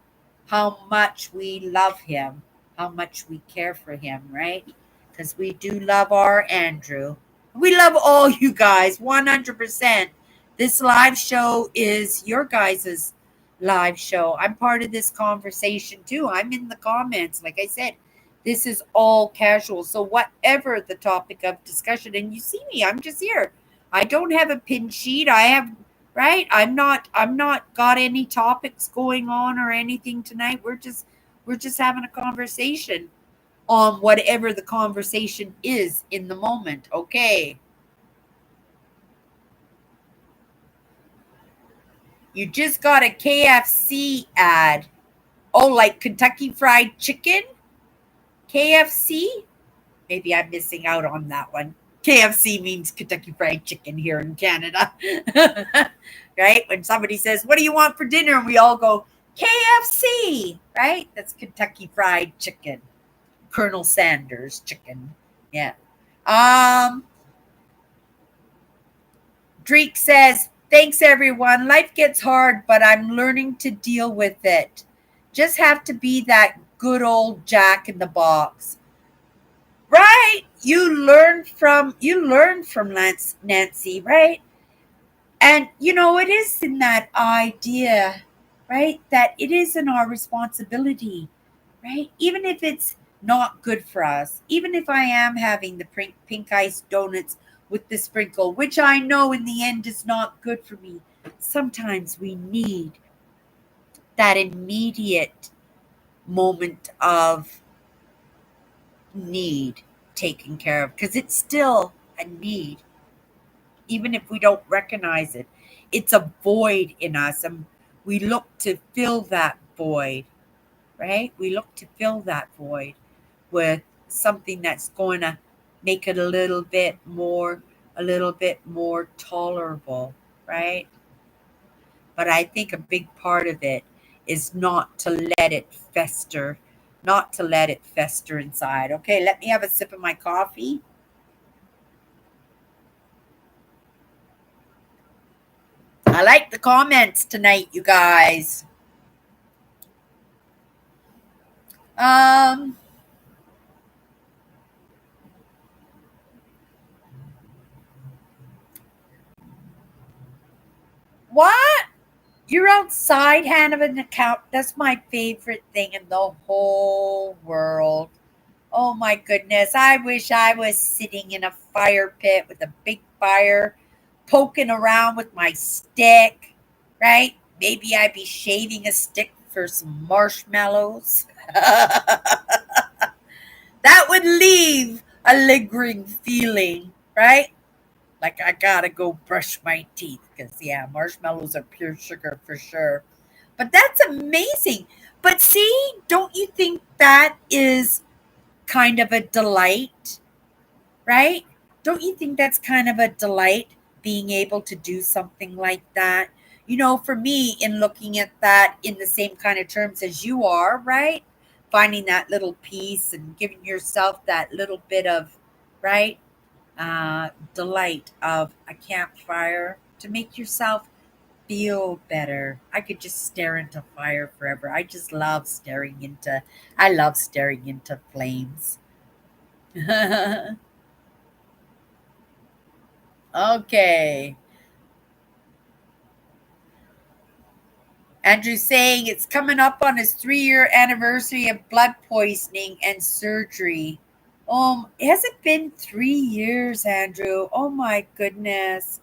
how much we love him, how much we care for him, right? Because we do love our Andrew. We love all you guys, 100%. This live show is your guys' live show. I'm part of this conversation too. I'm in the comments. Like I said, this is all casual. So, whatever the topic of discussion, and you see me, I'm just here. I don't have a pin sheet. I have right. I'm not got any topics going on or anything tonight. We're just having a conversation on whatever the conversation is in the moment. Okay. You just got a KFC ad. Oh, like Kentucky Fried Chicken? KFC? Maybe I'm missing out on that one. KFC means Kentucky Fried Chicken here in Canada. Right? When somebody says, "What do you want for dinner?" And we all go, KFC, right? That's Kentucky Fried Chicken. Colonel Sanders chicken. Yeah. Um, Drake says, "Thanks everyone. Life gets hard, but I'm learning to deal with it. Just have to be that good old Jack in the box." Right? You learn from Nancy, right? And it is in that idea, right? That it is in our responsibility, right? Even if it's not good for us, even if I am having the pink ice donuts with the sprinkle, which I know in the end is not good for me, sometimes we need that immediate moment of need taken care of because it's still a need, even if we don't recognize it. It's a void in us, and we look to fill that void, right? We look to fill that void with something that's going to make it a little bit more tolerable, right? But I think a big part of it is not to let it fester, not to let it fester inside. Okay, let me have a sip of my coffee. I like the comments tonight, you guys. Um, what? You're outside having an account. That's my favorite thing in the whole world. Oh my goodness. I wish I was sitting in a fire pit with a big fire, poking around with my stick, right? Maybe I'd be shaving a stick for some marshmallows. That would leave a lingering feeling, right? Like I gotta go brush my teeth because, yeah, marshmallows are pure sugar for sure. But that's amazing. But see, don't you think that is kind of a delight, right? Don't you think that's kind of a delight being able to do something like that? For me, in looking at that in the same kind of terms as you are, right? Finding that little piece and giving yourself that little bit of, right? Delight of a campfire to make yourself feel better. I could just stare into fire forever. I love staring into flames. Okay. Andrew's saying it's coming up on his 3-year anniversary of blood poisoning and surgery. Has it been 3 years, Andrew? Oh my goodness.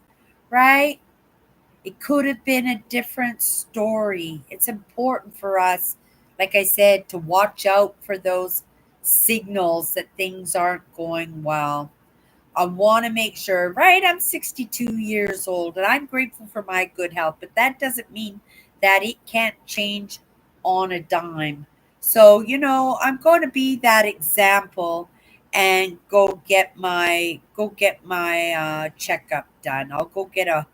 Right? It could have been a different story. It's important for us, like I said, to watch out for those signals that things aren't going well. I want to make sure, right? I'm 62 years old and I'm grateful for my good health, but that doesn't mean that it can't change on a dime. So, I'm going to be that example and go get my checkup done. I'll go get a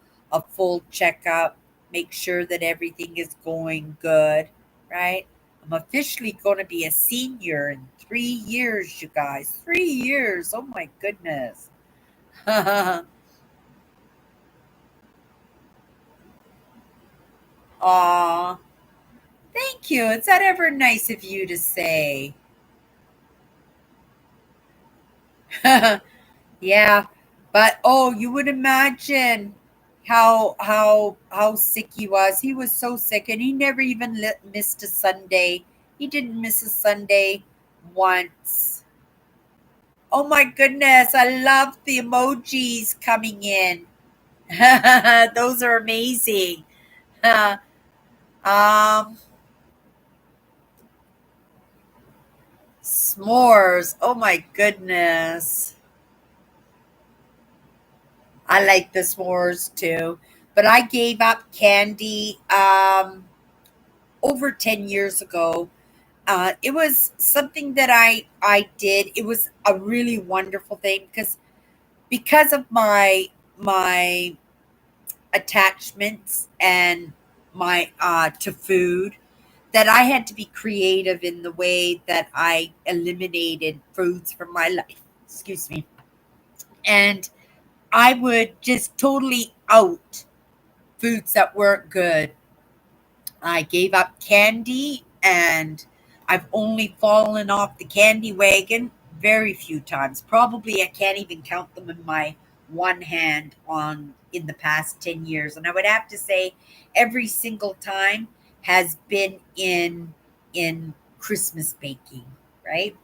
full checkup, make sure that everything is going good, right? I'm officially going to be a senior in 3 years, you guys. 3 years. Oh my goodness. Aw, thank you. Is that ever nice of you to say? Yeah, but you would imagine how sick he was. He was so sick, and he never even missed a Sunday. He didn't miss a Sunday once. Oh my goodness, I love the emojis coming in. Those are amazing. um, S'mores. Oh my goodness. I like the s'mores too. But I gave up candy over 10 years ago. It was something that I did. It was a really wonderful thing because of my attachments and my to food, that I had to be creative in the way that I eliminated foods from my life. Excuse me. And I would just totally out foods that weren't good. I gave up candy and I've only fallen off the candy wagon very few times. Probably I can't even count them in my one hand on in the past 10 years. And I would have to say every single time has been in Christmas baking, right?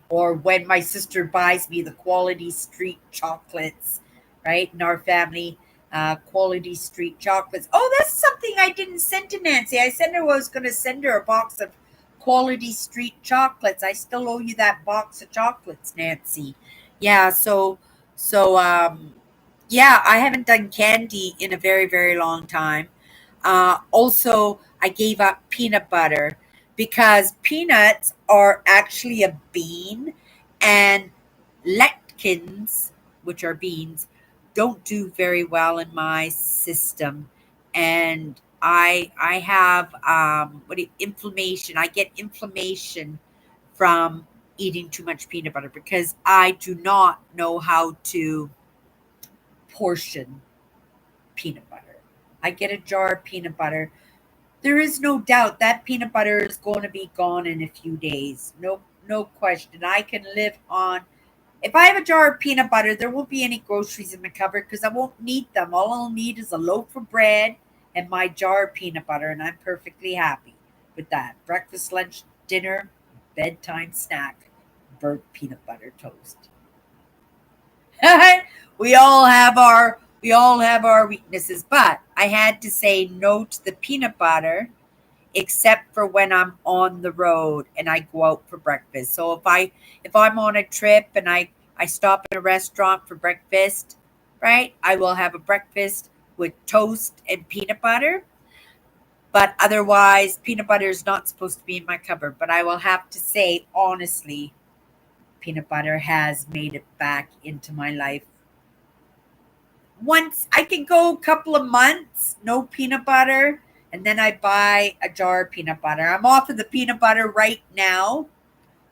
Or when my sister buys me the Quality Street chocolates, right? In our family, Quality Street chocolates. Oh, that's something I didn't send to Nancy. I said I was going to send her a box of Quality Street chocolates. I still owe you that box of chocolates, Nancy. Yeah, so yeah, I haven't done candy in a very, very long time. Also, I gave up peanut butter because peanuts are actually a bean, and lectins, which are beans, don't do very well in my system. And I have inflammation. I get inflammation from eating too much peanut butter because I do not know how to portion peanut butter. I get a jar of peanut butter. There is no doubt that peanut butter is going to be gone in a few days. No question. I can live on. If I have a jar of peanut butter, there won't be any groceries in the cupboard because I won't need them. All I'll need is a loaf of bread and my jar of peanut butter, and I'm perfectly happy with that. Breakfast, lunch, dinner, bedtime snack, burnt peanut butter toast. We all have our weaknesses, but I had to say no to the peanut butter except for when I'm on the road and I go out for breakfast. So if I'm on a trip and I stop at a restaurant for breakfast, right? I will have a breakfast with toast and peanut butter. But otherwise, peanut butter is not supposed to be in my cupboard. But I will have to say honestly, peanut butter has made it back into my life. Once I can go a couple of months no peanut butter, and then I buy a jar of peanut butter. I'm off of the peanut butter right now,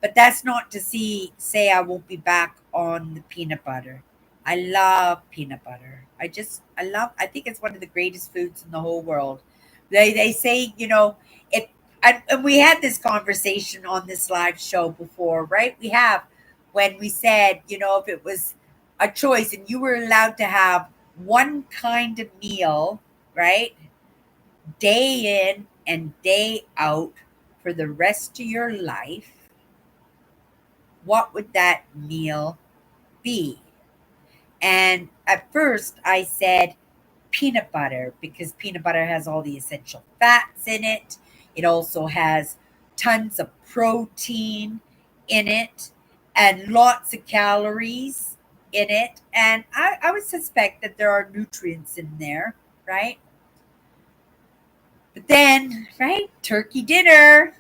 but that's not to say I won't be back on the peanut butter. I love peanut butter. I think it's one of the greatest foods in the whole world. They say, it and we had this conversation on this live show before, right? We have, when we said, if it was a choice and you were allowed to have one kind of meal, right? Day in and day out for the rest of your life, what would that meal be? And at first I said peanut butter because peanut butter has all the essential fats in it. It also has tons of protein in it and lots of calories in it. And I would suspect that there are nutrients in there, right? But then, right, turkey dinner.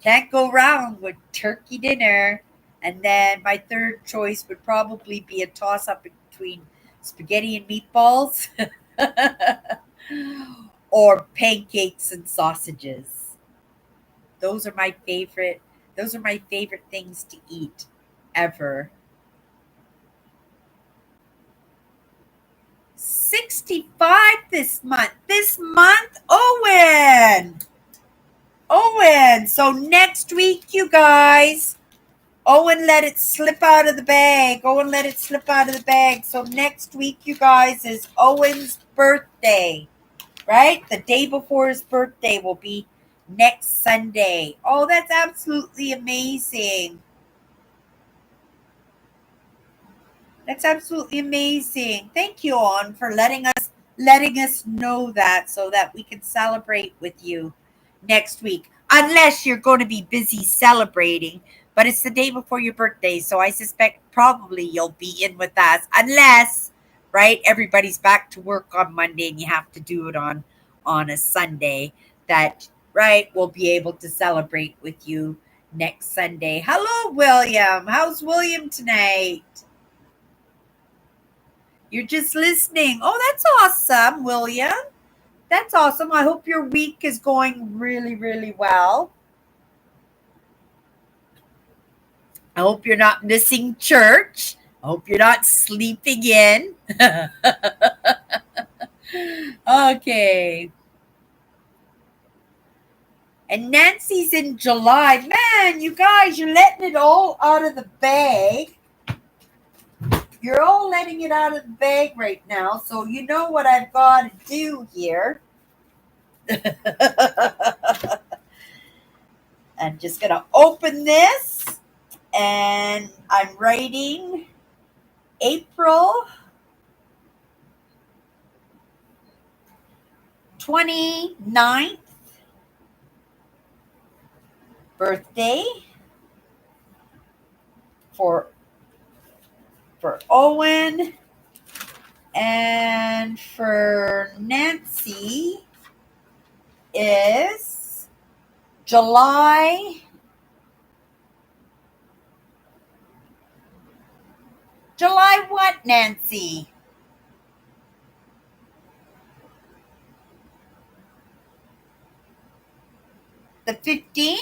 Can't go wrong with turkey dinner. And then my third choice would probably be a toss up between spaghetti and meatballs or pancakes and sausages. Those are my favorite. Those are my favorite things to eat ever. 65 this month. This month, Owen. Owen. So next week, you guys, Owen let it slip out of the bag. Owen let it slip out of the bag. So next week, you guys, is Owen's birthday, right? The day before his birthday will be next Sunday. Oh, that's absolutely amazing. That's absolutely amazing. Thank you, On, for letting us know that so that we can celebrate with you next week. Unless you're going to be busy celebrating, but it's the day before your birthday, so I suspect probably you'll be in with us. Unless, right, everybody's back to work on Monday and you have to do it on a Sunday. That, right, we'll be able to celebrate with you next Sunday. Hello, William. How's William tonight? You're just listening. Oh, that's awesome, William. That's awesome. I hope your week is going really, really well. I hope you're not missing church. I hope you're not sleeping in. Okay. And Nancy's in July. Man, you guys, you're letting it all out of the bag. You're all letting it out of the bag right now. So you know what I've got to do here. I'm just going to open this, and I'm writing April 29th birthday for Owen, and for Nancy is July what, Nancy? The 15th?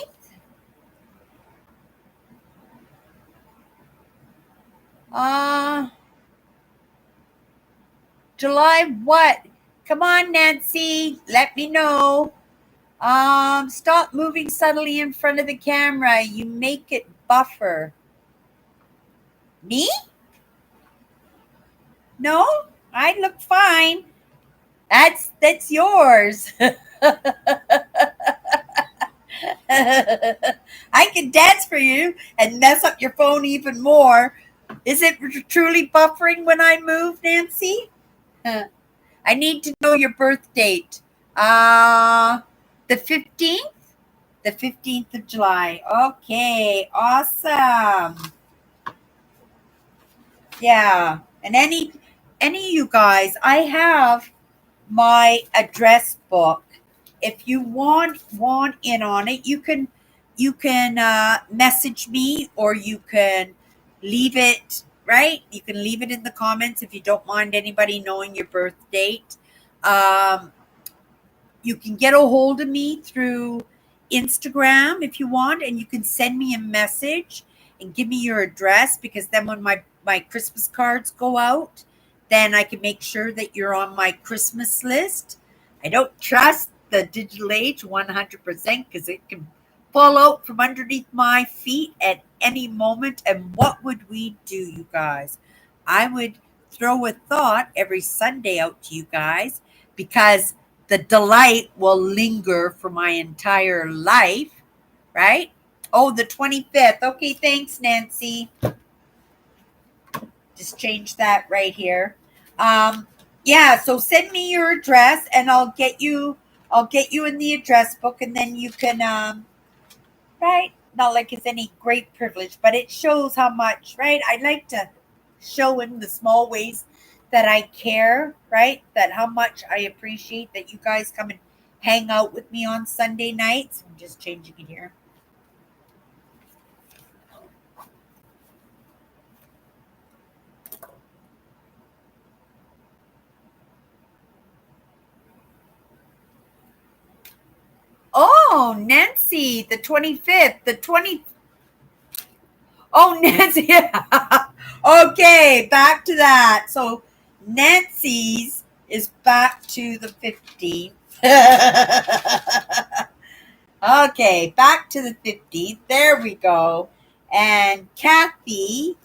July what? Come on, Nancy. Let me know. Stop moving subtly in front of the camera. You make it buffer. Me? No, I look fine. That's yours. I can dance for you and mess up your phone even more. Is it truly buffering when I move, Nancy? I need to know your birth date. Uh, the 15th? The 15th of July. Okay, awesome. Yeah. And any of you guys, I have my address book. If you want in on it, you can message me, or you can leave it, right? You can leave it in the comments if you don't mind anybody knowing your birth date. Um, you can get a hold of me through Instagram if you want, and you can send me a message and give me your address, because then when my Christmas cards go out, then I can make sure that you're on my Christmas list. I don't trust the digital age 100% because it can fall out from underneath my feet at any moment. And what would we do, you guys? I would throw a thought every Sunday out to you guys, because the delight will linger for my entire life, right? Oh, the 25th. Okay, thanks, Nancy. Just change that right here. Um, yeah, so send me your address and I'll get you in the address book, and then you can right? Not like it's any great privilege, but it shows how much, right? I like to show in the small ways that I care, right? That how much I appreciate that you guys come and hang out with me on Sunday nights. I'm just changing it here. Oh, Nancy, the 25th, the 20. Oh, Nancy. Okay, back to that. So Nancy's is back to the 15th. Okay, back to the 15th. There we go. And Kathy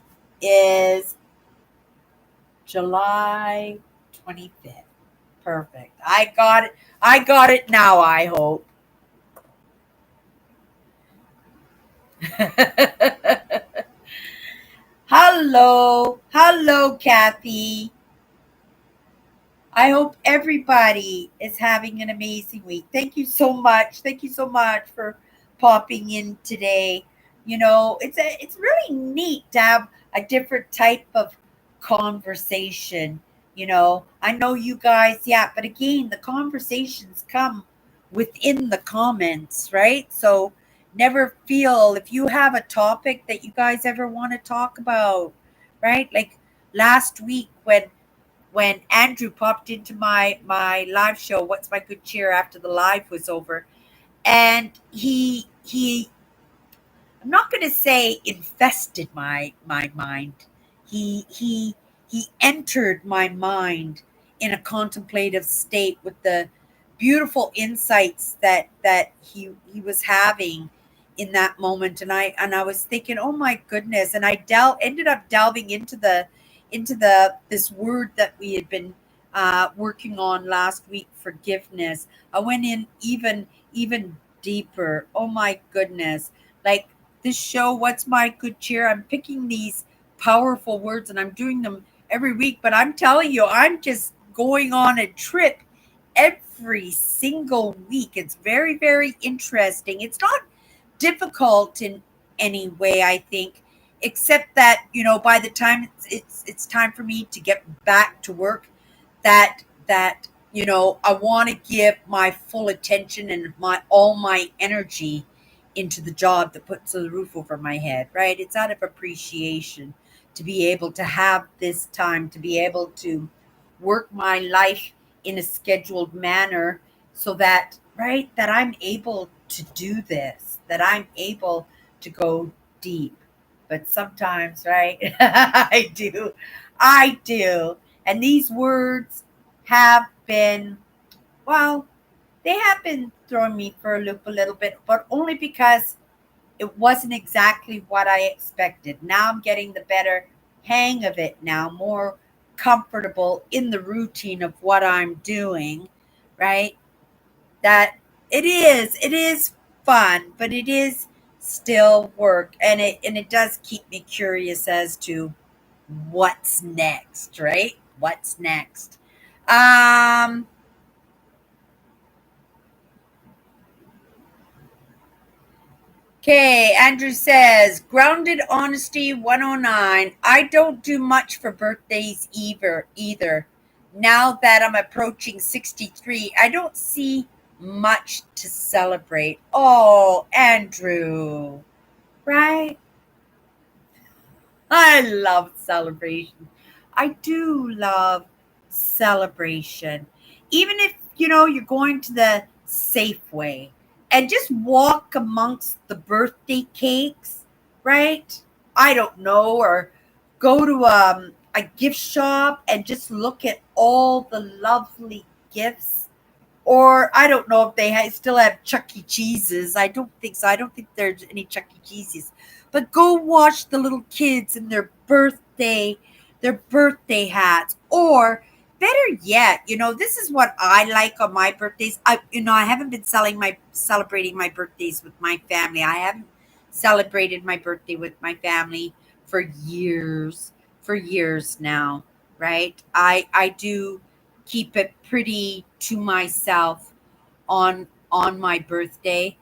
is July 25th. Perfect. I got it. I got it now, I hope. Hello. Hello, Kathy. I hope everybody is having an amazing week. Thank you so much. Thank you so much for popping in today. It's really neat to have a different type of conversation. I know you guys, yeah, but again, the conversations come within the comments, right? So never feel if you have a topic that you guys ever want to talk about, right? Like last week when Andrew popped into my live show, What's My Good Cheer, after the live was over, and he I'm not going to say infested my mind. He entered my mind in a contemplative state with the beautiful insights that he was having in that moment, and I was thinking, oh my goodness, and I ended up delving into the this word that we had been working on last week, forgiveness. I went in even deeper. Oh my goodness, like this show, What's My Good Cheer, I'm picking these powerful words and I'm doing them every week, but I'm telling you, I'm just going on a trip every single week. It's very, very interesting. It's not difficult in any way, I think, except that, by the time it's time for me to get back to work, that I want to give my full attention and my all my energy into the job that puts the roof over my head, right? It's out of appreciation to be able to have this time, to be able to work my life in a scheduled manner, so that, right, that I'm able to do this, that I'm able to go deep. But sometimes, right, I do. And these words have been, well, they have been throwing me for a loop a little bit, but only because it wasn't exactly what I expected. Now I'm getting the better hang of it now, more comfortable in the routine of what I'm doing, right? That it is fun, but it is still work, and it does keep me curious as to what's next, right? What's next? Um Okay, Andrew says, grounded honesty 109. I don't do much for birthdays either. Now that I'm approaching 63, I don't see much to celebrate. Oh, Andrew, right? I love celebration. I do love celebration. Even if, you're going to the Safeway and just walk amongst the birthday cakes, right? I don't know, or go to a gift shop and just look at all the lovely gifts, or I don't know if they still have Chuck E. Cheese's. I don't think so. I don't think there's any Chuck E. Cheese's. But go watch the little kids in their birthday hats. Or better yet, this is what I like on my birthdays. I haven't been celebrating my birthdays with my family. I haven't celebrated my birthday with my family for years now, right? I do keep it pretty to myself on my birthday.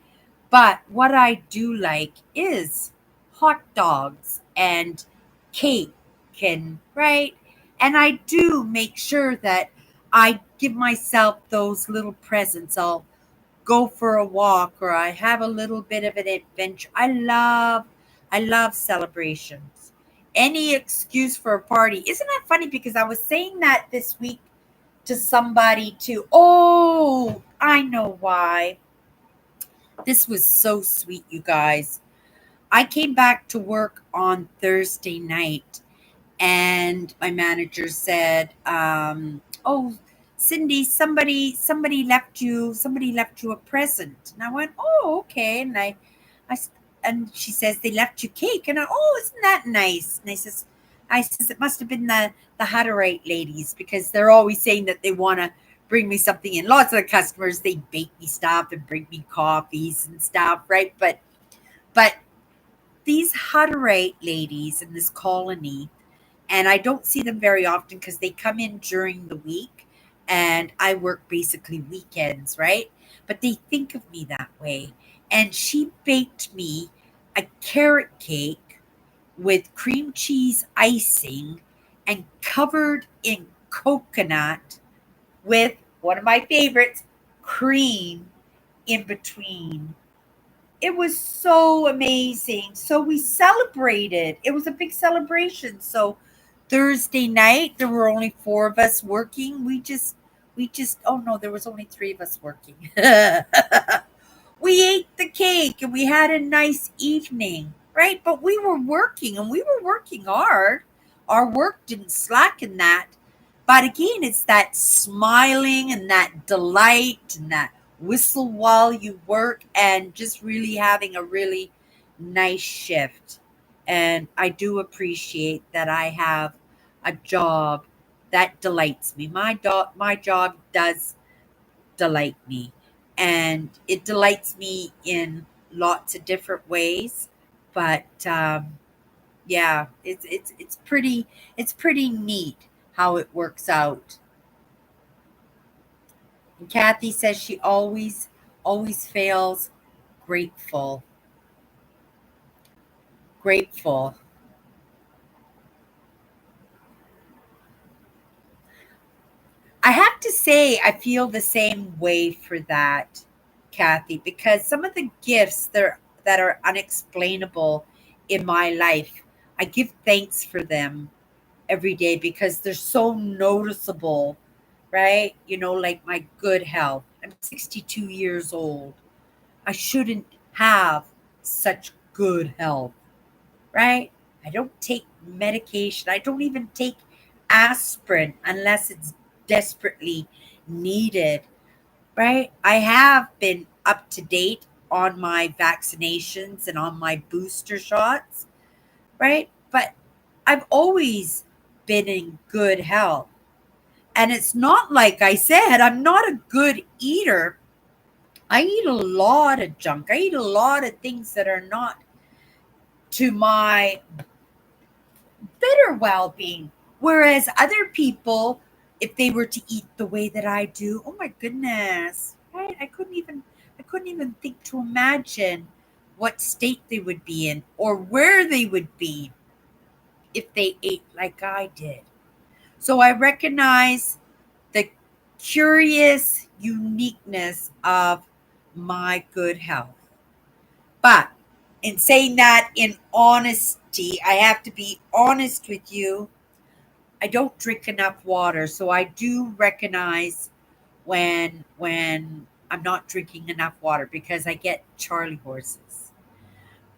But what I do like is hot dogs and cake, and right? And I do make sure that I give myself those little presents. I'll go for a walk, or I have a little bit of an adventure. I love celebrations. Any excuse for a party. Isn't that funny? Because I was saying that this week to somebody too. Oh, I know why. This was so sweet, you guys. I came back to work on Thursday night, and my manager said, "Oh, Cindy, somebody left you a present." And I went, "Oh, okay." And she says, "They left you cake." And "Oh, isn't that nice?" And I says it must have been the Hutterite ladies, because they're always saying that they want to bring me something in. Lots of the customers, they bake me stuff and bring me coffees and stuff, right? But these Hutterite ladies in this colony, and I don't see them very often because they come in during the week, and I work basically weekends, right? But they think of me that way. And she baked me a carrot cake with cream cheese icing and covered in coconut with one of my favorites, cream in between. It was so amazing. So we celebrated. It was a big celebration. So Thursday night, there were only four of us working. Oh no, there was only three of us working. We ate the cake and we had a nice evening, right? But we were working, and we were working hard. Our work didn't slacken that. But again, it's that smiling and that delight and that whistle while you work, and just really having a really nice shift. And I do appreciate that I have a job that delights me. My job does delight me, and it delights me in lots of different ways. But yeah, it's pretty neat how it works out. And Kathy says she always feels grateful. Grateful. I have to say, I feel the same way for that, Kathy, because some of the gifts that are unexplainable in my life, I give thanks for them every day because they're so noticeable, right? Like my good health. I'm 62 years old. I shouldn't have such good health, right? I don't take medication. I don't even take aspirin unless it's desperately needed, right? I have been up to date on my vaccinations and on my booster shots, right? But I've always been in good health. And it's not like I said, I'm not a good eater. I eat a lot of junk. I eat a lot of things that are not to my better well being. Whereas other people, if they were to eat the way that I do, oh my goodness, right? I couldn't even think to imagine what state they would be in or where they would be if they ate like I did. So I recognize the curious uniqueness of my good health. But in saying that in honesty, I have to be honest with you. I don't drink enough water, so I do recognize when I'm not drinking enough water because I get Charlie horses.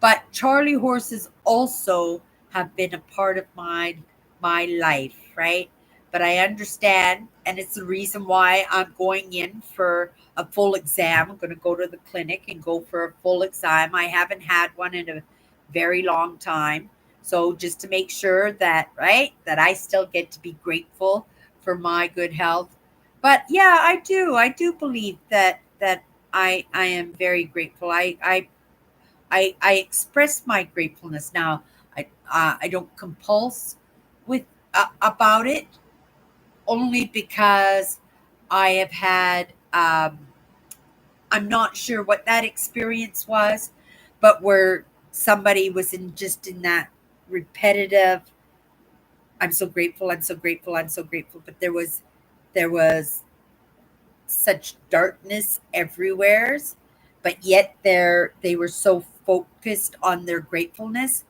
But Charlie horses also have been a part of my life, right? But I understand, and it's the reason why I'm going in for a full exam. I'm going to go to the clinic and go for a full exam. I haven't had one in a very long time. So just to make sure that, right, that I still get to be grateful for my good health. But yeah, I do believe that I am very grateful. I express my gratefulness now. I don't compulse with about it only because I have had. I'm not sure what that experience was, but where somebody was in just in that repetitive. I'm so grateful. I'm so grateful. I'm so grateful. But there was such darkness everywhere, but yet they were so focused on their gratefulness.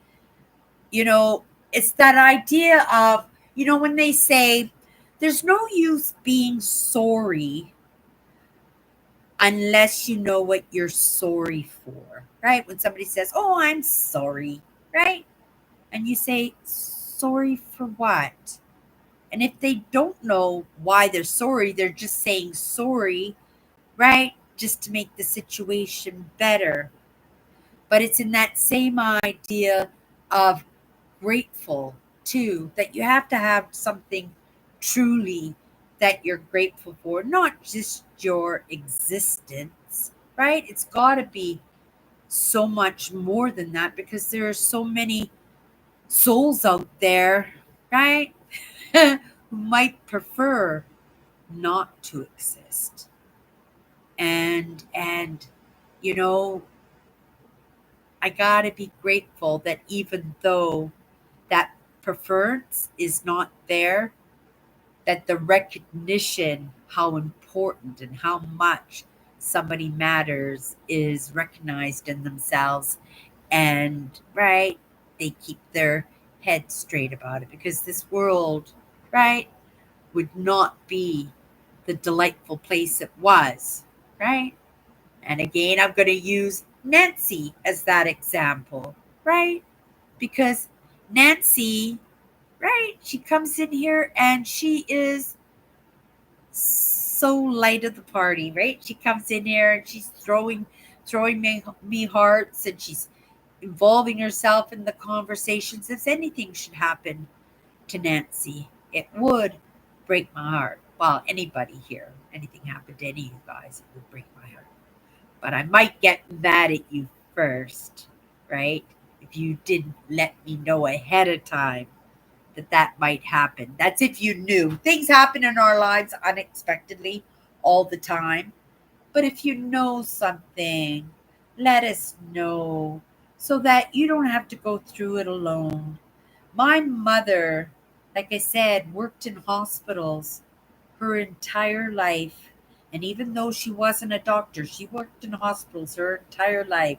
You know, it's that idea of, when they say there's no use being sorry unless you know what you're sorry for, right? When somebody says, "Oh, I'm sorry," right? And you say, "Sorry for what?" And if they don't know why they're sorry, they're just saying sorry, right? Just to make the situation better. But it's in that same idea of grateful too, that you have to have something truly that you're grateful for, not just your existence, right? It's got to be so much more than that because there are so many souls out there, right? Who might prefer not to exist. And you know, I got to be grateful that even though that preference is not there, that the recognition how important and how much somebody matters is recognized in themselves, and right, they keep their head straight about it because this world, right, would not be the delightful place it was, right? And again, I'm going to use Nancy as that example, right? Because Nancy, right, she comes in here and she is so light of the party, right? She comes in here and she's throwing me hearts, and she's involving herself in the conversations. If anything should happen to Nancy, it would break my heart. Well, anybody here, anything happened to any of you guys, it would break my heart. But I might get mad at you first, right? If you didn't let me know ahead of time that might happen. That's if you knew. Things happen in our lives unexpectedly all the time. But if you know something, let us know so that you don't have to go through it alone. My mother, like I said, worked in hospitals her entire life. And even though she wasn't a doctor, she worked in hospitals her entire life.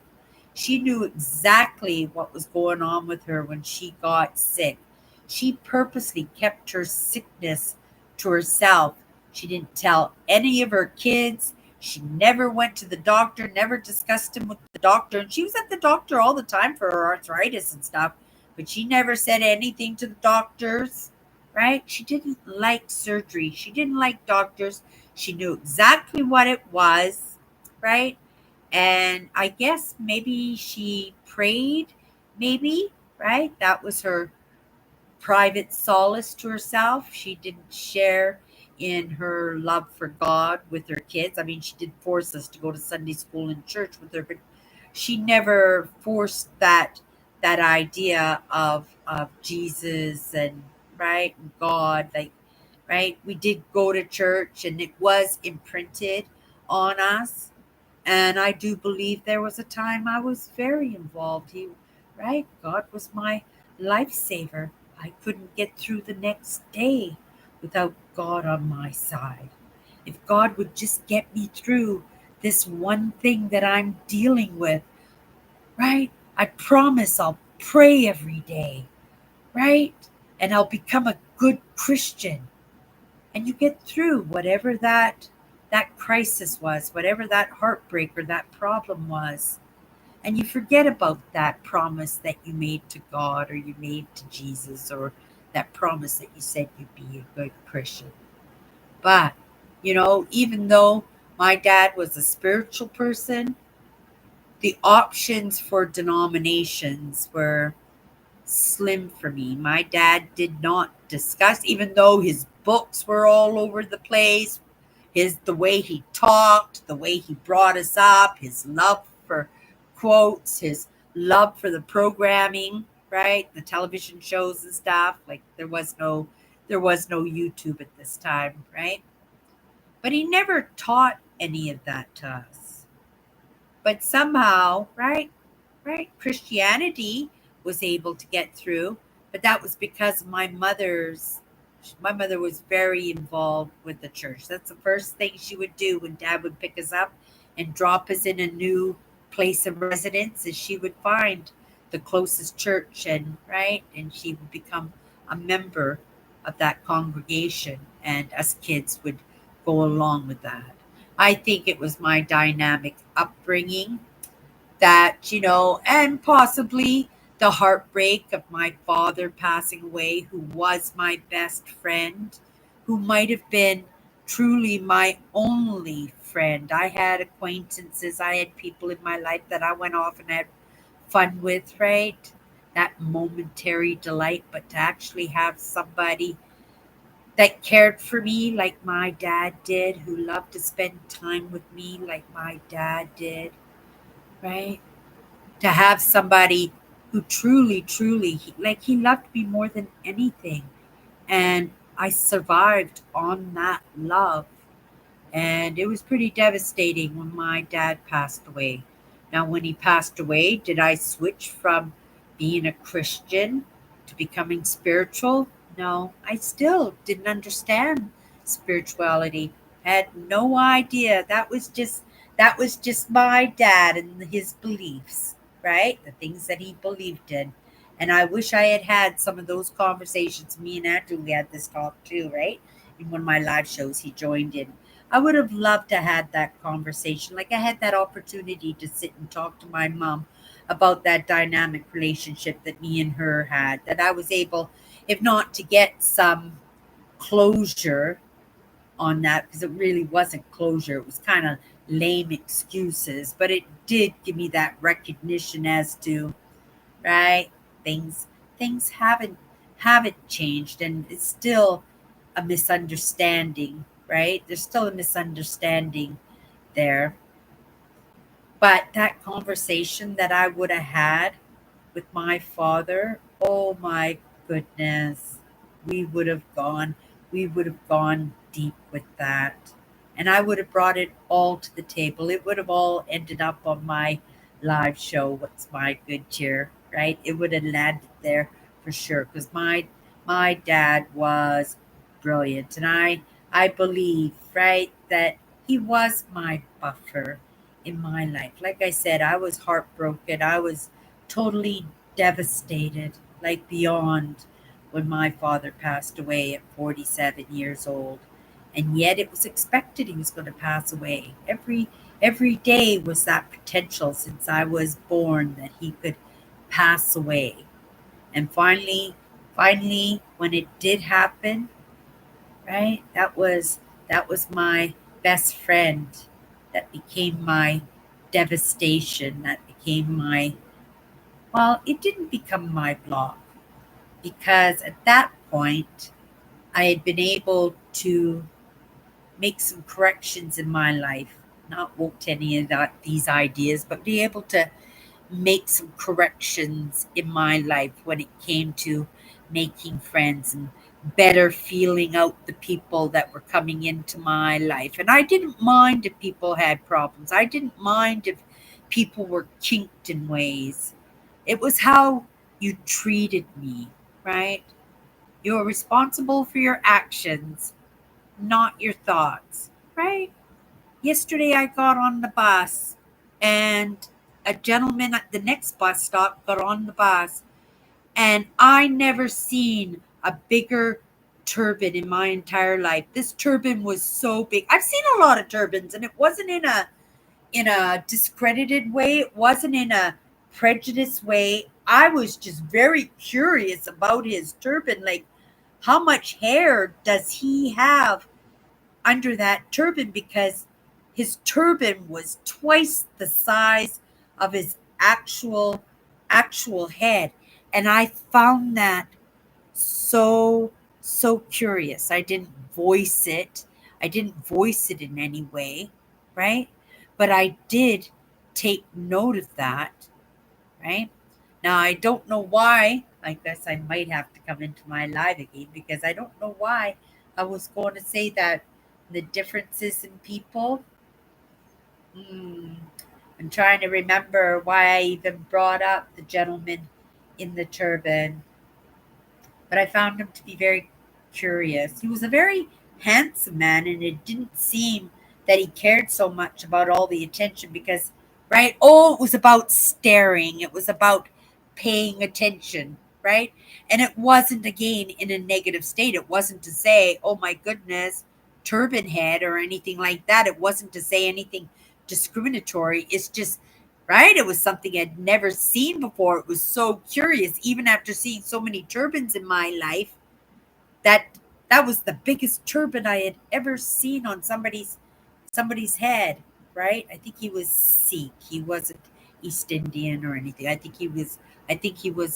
She knew exactly what was going on with her when she got sick. She purposely kept her sickness to herself. She didn't tell any of her kids. She never went to the doctor, never discussed him with the doctor. And she was at the doctor all the time for her arthritis and stuff, but she never said anything to the doctors, right? She didn't like surgery. She didn't like doctors. She knew exactly what it was, right? And I guess maybe she prayed, maybe, right? That was her private solace to herself. She didn't share in her love for God with her kids. I mean, she did force us to go to Sunday school and church with her, but she never forced that idea of Jesus and right and God. Like right, we did go to church, and it was imprinted on us. And I do believe there was a time I was very involved. Right? God was my lifesaver. I couldn't get through the next day without God on my side. If God would just get me through this one thing that I'm dealing with, right? I promise I'll pray every day, right? And I'll become a good Christian. And you get through whatever that crisis was, whatever that heartbreak or that problem was. And you forget about that promise that you made to God or you made to Jesus or that promise that you said you'd be a good Christian. But, even though my dad was a spiritual person, the options for denominations were slim for me. My dad did not discuss, even though his books were all over the place, the way he talked, the way he brought us up, his love for quotes, his love for the programming, right? The television shows and stuff. Like there was no YouTube at this time, right? But he never taught any of that to us. But somehow, right, Christianity was able to get through, but that was because my mother was very involved with the church. That's the first thing she would do when dad would pick us up and drop us in a new place of residence is she would find the closest church and she would become a member of that congregation and us kids would go along with that. I think it was my dynamic upbringing and possibly the heartbreak of my father passing away, who was my best friend, who might have been truly my only friend. I had acquaintances, I had people in my life that I went off and had fun with, right? That momentary delight, but to actually have somebody that cared for me like my dad did, who loved to spend time with me like my dad did, right? To have somebody who truly, truly, he loved me more than anything. And I survived on that love. And it was pretty devastating when my dad passed away. Now, when he passed away, did I switch from being a Christian to becoming spiritual? No, I still didn't understand spirituality. Had no idea. That was just my dad and his beliefs, right? The things that he believed in. And I wish I had had some of those conversations. Me and Andrew, we had this talk too, right? In one of my live shows, he joined in. I would have loved to had that conversation. Like I had that opportunity to sit and talk to my mom about that dynamic relationship that me and her had. That I was able, if not to get some closure on that, because it really wasn't closure. It was kind of lame excuses, but it did give me that recognition as to right things things haven't changed and it's still a misunderstanding, right? There's still a misunderstanding there. But that conversation that I would have had with my father, oh my goodness, we would have gone, we would have gone deep with that. And I would have brought it all to the table. It would have all ended up on my live show, What's My Good Cheer, right? It would have landed there for sure. Because my dad was brilliant. And I believe, right, that he was my buffer in my life. Like I said, I was heartbroken. I was totally devastated, like beyond when my father passed away at 47 years old. And yet it was expected he was going to pass away. Every day was that potential since I was born that he could pass away. And finally when it did happen, right? That was my best friend that became my devastation, that became my well, it didn't become my block. because at that point, I had been able to make some corrections in my life, not woke to any of these ideas, but be able to make some corrections in my life when it came to making friends and better feeling out the people that were coming into my life. And I didn't mind if people had problems. I didn't mind if people were kinked in ways. It was how you treated me, right? You're responsible for your actions, not your thoughts, right? Yesterday I got on the bus and a gentleman at the next bus stop got on the bus, and I never seen a bigger turban in my entire life. This turban was so big. I've seen a lot of turbans, and it wasn't in a discredited way. It wasn't in a prejudiced way. I was just very curious about his turban. Like, how much hair does he have under that turban? Because his turban was twice the size of his actual head. And I found that so curious. I didn't voice it. I didn't voice it in any way, right? But I did take note of that, right? Now I don't know why. I guess I might have to come into my live again because I don't know why I was going to say that the differences in people. Hmm. I'm trying to remember why I even brought up the gentleman in the turban, but I found him to be very curious. He was a very handsome man, and it didn't seem that he cared so much about all the attention because, right? Oh, it was about staring, it was about paying attention, right? And it wasn't, again, in a negative state. It wasn't to say, oh my goodness, turban head or anything like that. It wasn't to say anything discriminatory. It's just, right? It was something I'd never seen before. It was so curious, even after seeing so many turbans in my life, that that was the biggest turban I had ever seen on somebody's head, right? I think he was Sikh. He wasn't East Indian or anything. I think he was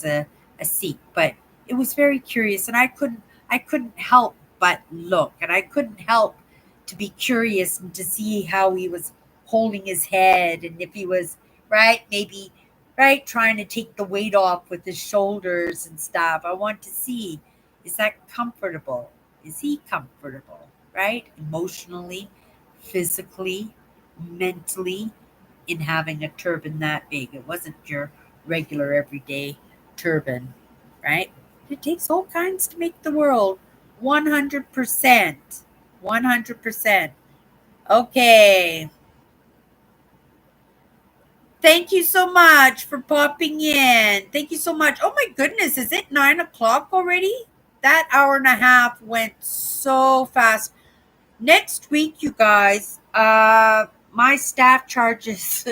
a Sikh, but it was very curious, and I couldn't help but look, and I couldn't help to be curious and to see how he was holding his head, and if he was, right, maybe, right, trying to take the weight off with his shoulders and stuff. I want to see, is that comfortable? Is he comfortable, right? Emotionally, physically, mentally, in having a turban that big. It wasn't your regular everyday turban, right? It takes all kinds to make the world. 100%. 100%. Okay. Thank you so much for popping in. Thank you so much. Oh my goodness, is it 9 o'clock already? That hour and a half went so fast. Next week, you guys, my staff charges,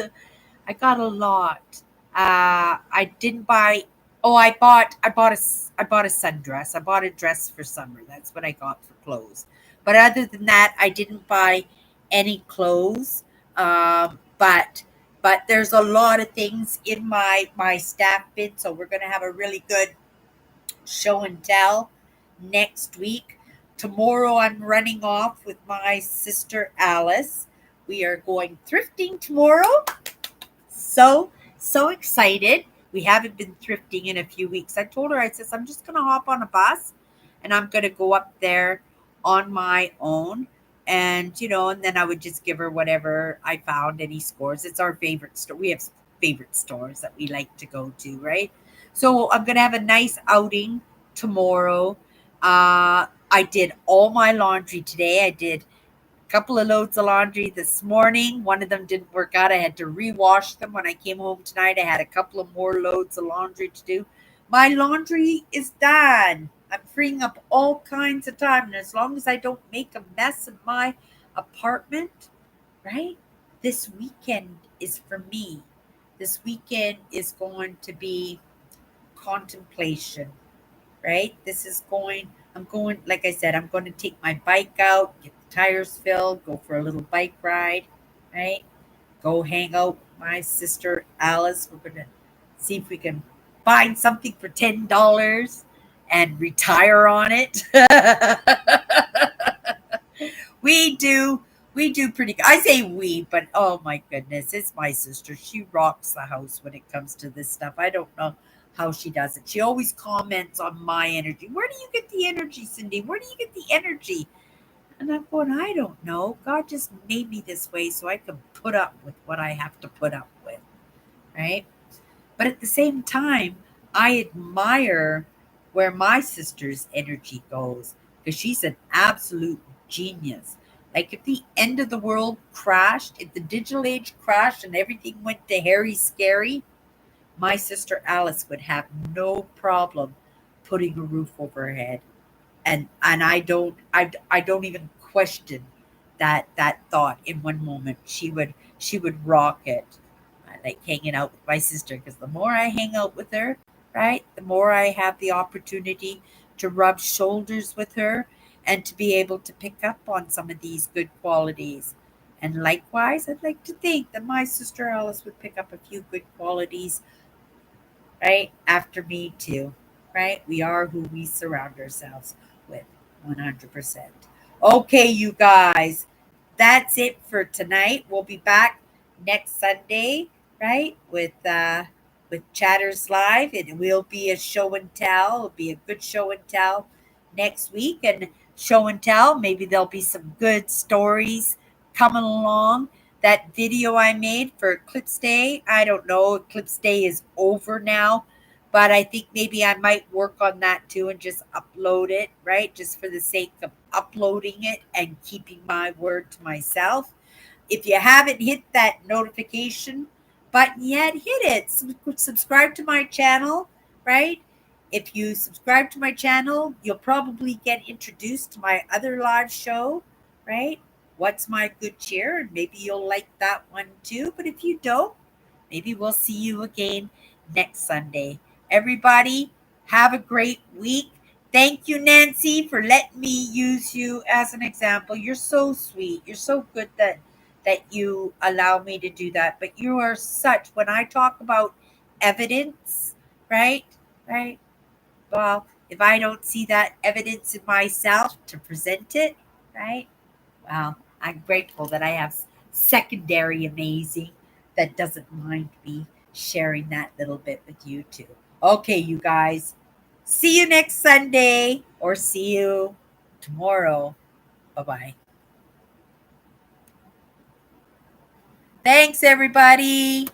I got a lot. I didn't buy. Oh, I bought a sundress. I bought a dress for summer. That's what I got for clothes. But other than that, I didn't buy any clothes. But there's a lot of things in my staff bin, so we're gonna have a really good show and tell next week. Tomorrow, I'm running off with my sister Alice. We are going thrifting tomorrow. So excited. We haven't been thrifting in a few weeks. I told her, I says, I'm just going to hop on a bus and I'm going to go up there on my own. And, and then I would just give her whatever I found, any scores. It's our favorite store. We have favorite stores that we like to go to, right? So I'm going to have a nice outing tomorrow. I did all my laundry today. I did couple of loads of laundry this morning. One of them didn't work out. I had to rewash them when I came home tonight. I had a couple of more loads of laundry to do. My laundry is done. I'm freeing up all kinds of time. And as long as I don't make a mess of my apartment, right? This weekend is for me. This weekend is going to be contemplation, right? I'm going, like I said, I'm going to take my bike out, get the tires filled, go for a little bike ride, right? Go hang out with my sister Alice. We're going to see if we can find something for $10 and retire on it. We do. We do pretty good. I say we, but oh my goodness, it's my sister. She rocks the house when it comes to this stuff. I don't know how she does it. She always comments on my energy. Where do you get the energy, Cindy? Where do you get the energy? And I'm going, I don't know. God just made me this way so I can put up with what I have to put up with, right? But at the same time, I admire where my sister's energy goes because she's an absolute genius. Like if the end of the world crashed, if the digital age crashed and everything went to Harry Scary, my sister Alice would have no problem putting a roof over her head. And I don't even question that thought in one moment. She would rock it. I like hanging out with my sister because the more I hang out with her, right, the more I have the opportunity to rub shoulders with her and to be able to pick up on some of these good qualities. And likewise, I'd like to think that my sister Alice would pick up a few good qualities, right, after me too, right? We are who we surround ourselves with 100%. Okay, you guys, that's it for tonight. We'll be back next Sunday, right? With Chatters Live. It will be a show and tell. It'll be a good show and tell next week. And show and tell, maybe there'll be some good stories coming along. That video I made for Eclipse Day, I don't know. Eclipse Day is over now, but I think maybe I might work on that too and just upload it, right? Just for the sake of uploading it and keeping my word to myself. If you haven't hit that notification button yet, hit it. Subscribe to my channel, right? If you subscribe to my channel, you'll probably get introduced to my other live show, right? What's My Good Cheer? And maybe you'll like that one too. But if you don't, maybe we'll see you again next Sunday. Everybody, have a great week. Thank you, Nancy, for letting me use you as an example. You're so sweet. You're so good that you allow me to do that. But you are such, when I talk about evidence, right? Right? Well, if I don't see that evidence in myself to present it, right? Well, I'm grateful that I have secondary amazing that doesn't mind me sharing that little bit with you too. Okay, you guys. See you next Sunday or see you tomorrow. Bye bye. Thanks, everybody.